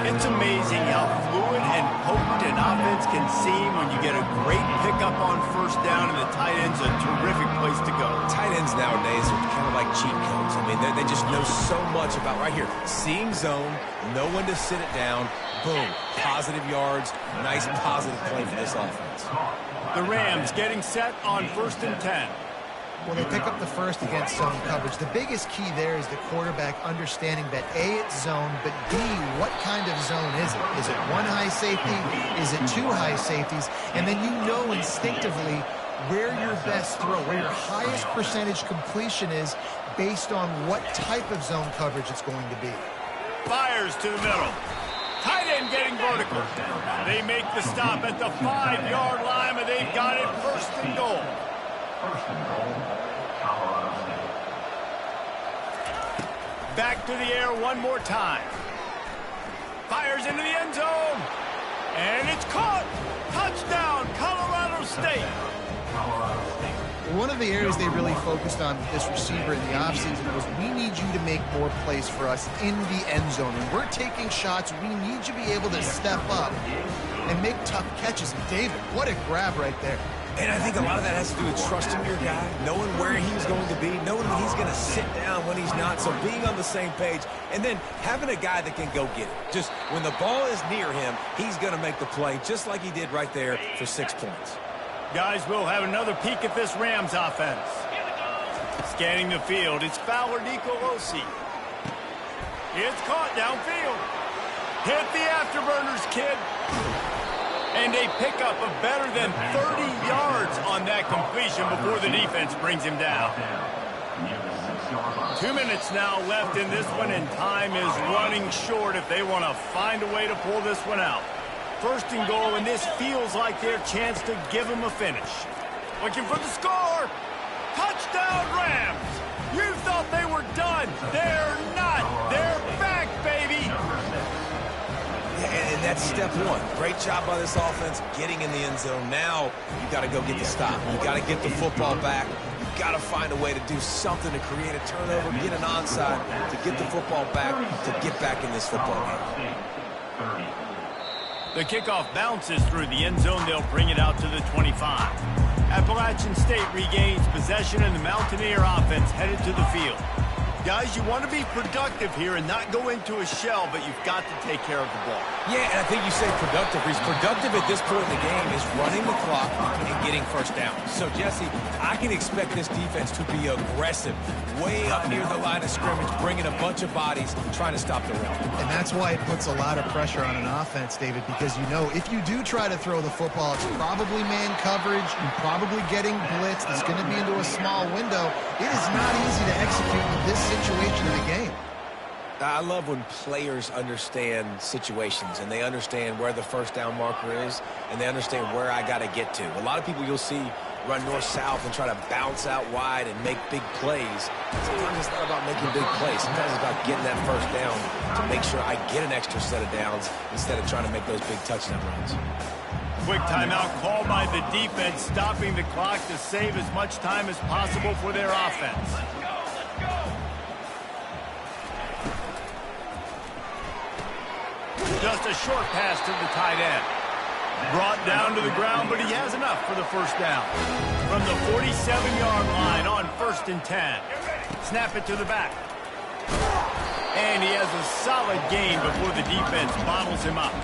It's amazing how fluid and potent an offense can seem when you get a great pickup on first down, and the tight end's a terrific place to go. Tight ends nowadays are kind of like cheat codes. I mean, they just know so much about right here. Seeing zone, know when to sit it down, boom, positive yards, nice positive play for this offense. The Rams getting set on 1st and 10. When they pick up the first against zone coverage, the biggest key there is the quarterback understanding that A, it's zone, but B, what kind of zone is it? Is it one high safety? Is it two high safeties? And then you know instinctively where your best throw, where your highest percentage completion is based on what type of zone coverage it's going to be. Fires to the middle. Tight end getting vertical. They make the stop at the 5-yard line, but they've got it 1st and goal. First and goal, Colorado State. Back to the air one more time. Fires into the end zone. And it's caught. Touchdown, Colorado State. Colorado State. One of the areas they really focused on with this receiver in the offseason was, we need you to make more plays for us in the end zone. When we're taking shots, we need you to be able to step up and make tough catches. And David, what a grab right there. And I think a lot of that has to do with trusting your guy, knowing where he's going to be, knowing that he's going to sit down when he's not, so being on the same page, and then having a guy that can go get it. Just when the ball is near him, he's going to make the play, just like he did right there for 6 points. Guys, we'll have another peek at this Rams offense. Scanning the field, it's Fowler Nicolosi. It's caught downfield. Hit the afterburners, kid. And a pickup of better than 30 yards on that completion before the defense brings him down. 2 minutes now left in this one, and time is running short if they want to find a way to pull this one out. 1st and goal, and this feels like their chance to give them a finish. Looking for the score. Touchdown, Rams. You thought they were done. They're not. They're back, baby. And that's step one. Great job by this offense getting in the end zone. Now you got to go get the stop. You got to get the football back. You got to find a way to do something to create a turnover, get an onside, to get the football back, to get back in this football game. The kickoff bounces through the end zone. They'll bring it out to the 25. Appalachian State regains possession, and the Mountaineer offense headed to the field. Guys, you want to be productive here and not go into a shell, but you've got to take care of the ball. Yeah, and I think you say productive. He's productive at this point in the game is running the clock and getting first down. So, Jesse, I can expect this defense to be aggressive, way up near the line of scrimmage, bringing a bunch of bodies, trying to stop the run. And that's why it puts a lot of pressure on an offense, David, because you know if you do try to throw the football, it's probably man coverage, you're probably getting blitzed, it's going to be into a small window. It is not easy to execute in this situation of the game. I love when players understand situations and they understand where the first down marker is and they understand where I got to get to. A lot of people you'll see run north-south and try to bounce out wide and make big plays. Sometimes it's not about making big plays. Sometimes it's about getting that first down to make sure I get an extra set of downs instead of trying to make those big touchdown runs. Quick timeout called by the defense, stopping the clock to save as much time as possible for their offense. Just a short pass to the tight end. Brought down to the ground, but he has enough for the first down. From the 47-yard line on 1st and 10. Snap it to the back. And he has a solid gain before the defense bottles him up.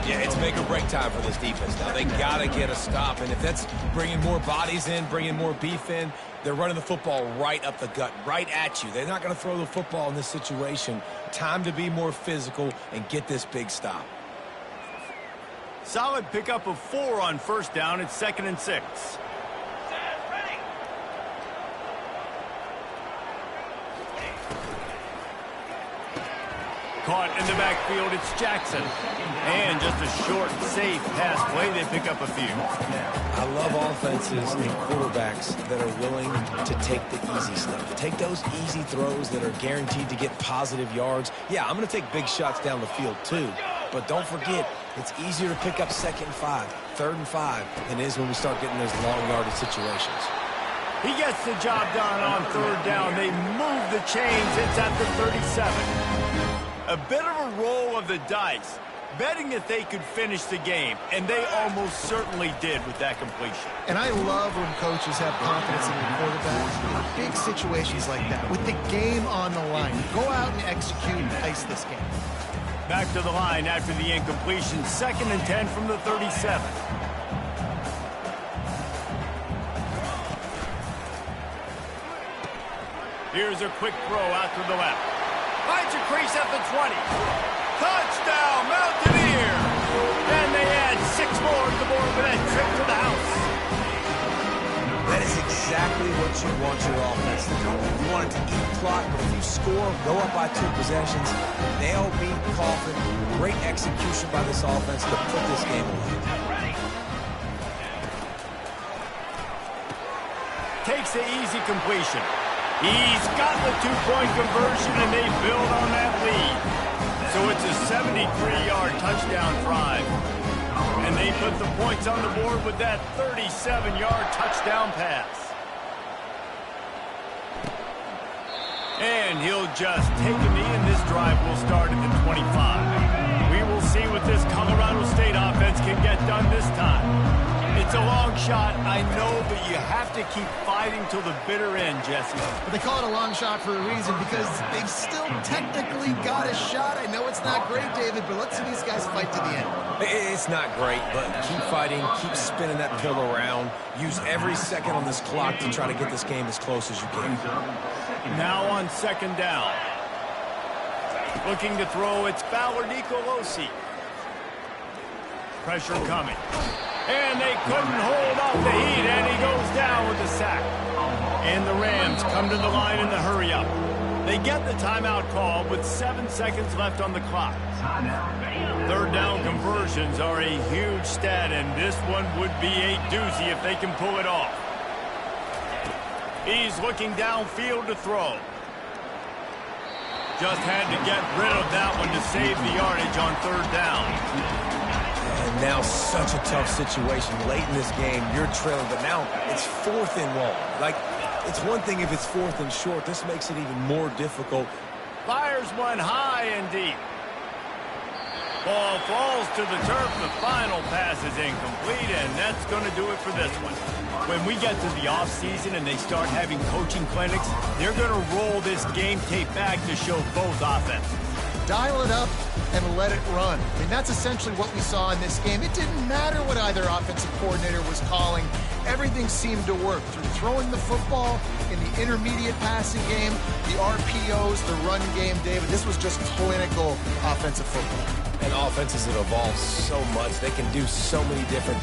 Yeah, it's make or break time for this defense now. They got to get a stop, and if that's bringing more bodies in, bringing more beef in, they're running the football right up the gut, right at you. They're not going to throw the football in this situation. Time to be more physical and get this big stop. Solid pickup of 4 on first down. It's 2nd and 6. Caught in the backfield, it's Jackson. And just a short, safe pass play. They pick up a few. I love offenses and quarterbacks that are willing to take the easy stuff. Take those easy throws that are guaranteed to get positive yards. Yeah, I'm going to take big shots down the field too. But don't forget, it's easier to pick up 2nd and 5, 3rd and 5 than it is when we start getting those long yardage situations. He gets the job done on 3rd down. They move the chains. It's at the 37. A bit of a roll of the dice, betting that they could finish the game, and they almost certainly did with that completion. And I love when coaches have confidence in their quarterbacks in big situations like that, with the game on the line. Go out and execute and ice this game. Back to the line after the incompletion, 2nd and 10 from the 37. Here's a quick throw out to the left. Finds a crease at the 20. Touchdown, Mountaineers! And they add 6 more to the board with that trip to the house. That is exactly what you want your offense to do. You want it to eat clock, but if you score, go up by 2 possessions, nail beat Coffin. Great execution by this offense to put this game away. Takes the easy completion. He's got the 2-point conversion, and they build on that lead. So it's a 73-yard touchdown drive. And they put the points on the board with that 37-yard touchdown pass. And he'll just take a knee, and this drive will start at the 25. We will see what this Colorado State offense can get done this time. It's a long shot, I know, but you have to keep fighting till the bitter end, Jesse. But they call it a long shot for a reason, because they've still technically got a shot. I know it's not great, David, but let's see these guys fight to the end. It's not great, but keep fighting, keep spinning that pill around. Use every second on this clock to try to get this game as close as you can. Now on 2nd down. Looking to throw, it's Fowler Nicolosi. Pressure coming. And they couldn't hold off the heat, and he goes down with a sack. And the Rams come to the line in the hurry-up. They get the timeout call with 7 seconds left on the clock. 3rd down conversions are a huge stat, and this one would be a doozy if they can pull it off. He's looking downfield to throw. Just had to get rid of that one to save the yardage on 3rd down. And now such a tough situation. Late in this game, you're trailing, but now it's 4th and long. Like, it's one thing if it's 4th and short. This makes it even more difficult. Fires one high and deep. Ball falls to the turf. The final pass is incomplete, and that's going to do it for this one. When we get to the offseason and they start having coaching clinics, they're going to roll this game tape back to show both offenses. Dial it up and let it run. I mean, that's essentially what we saw in this game. It didn't matter what either offensive coordinator was calling. Everything seemed to work through throwing the football in the intermediate passing game, the RPOs, the run game, David. This was just clinical offensive football. And offenses that evolve so much, they can do so many different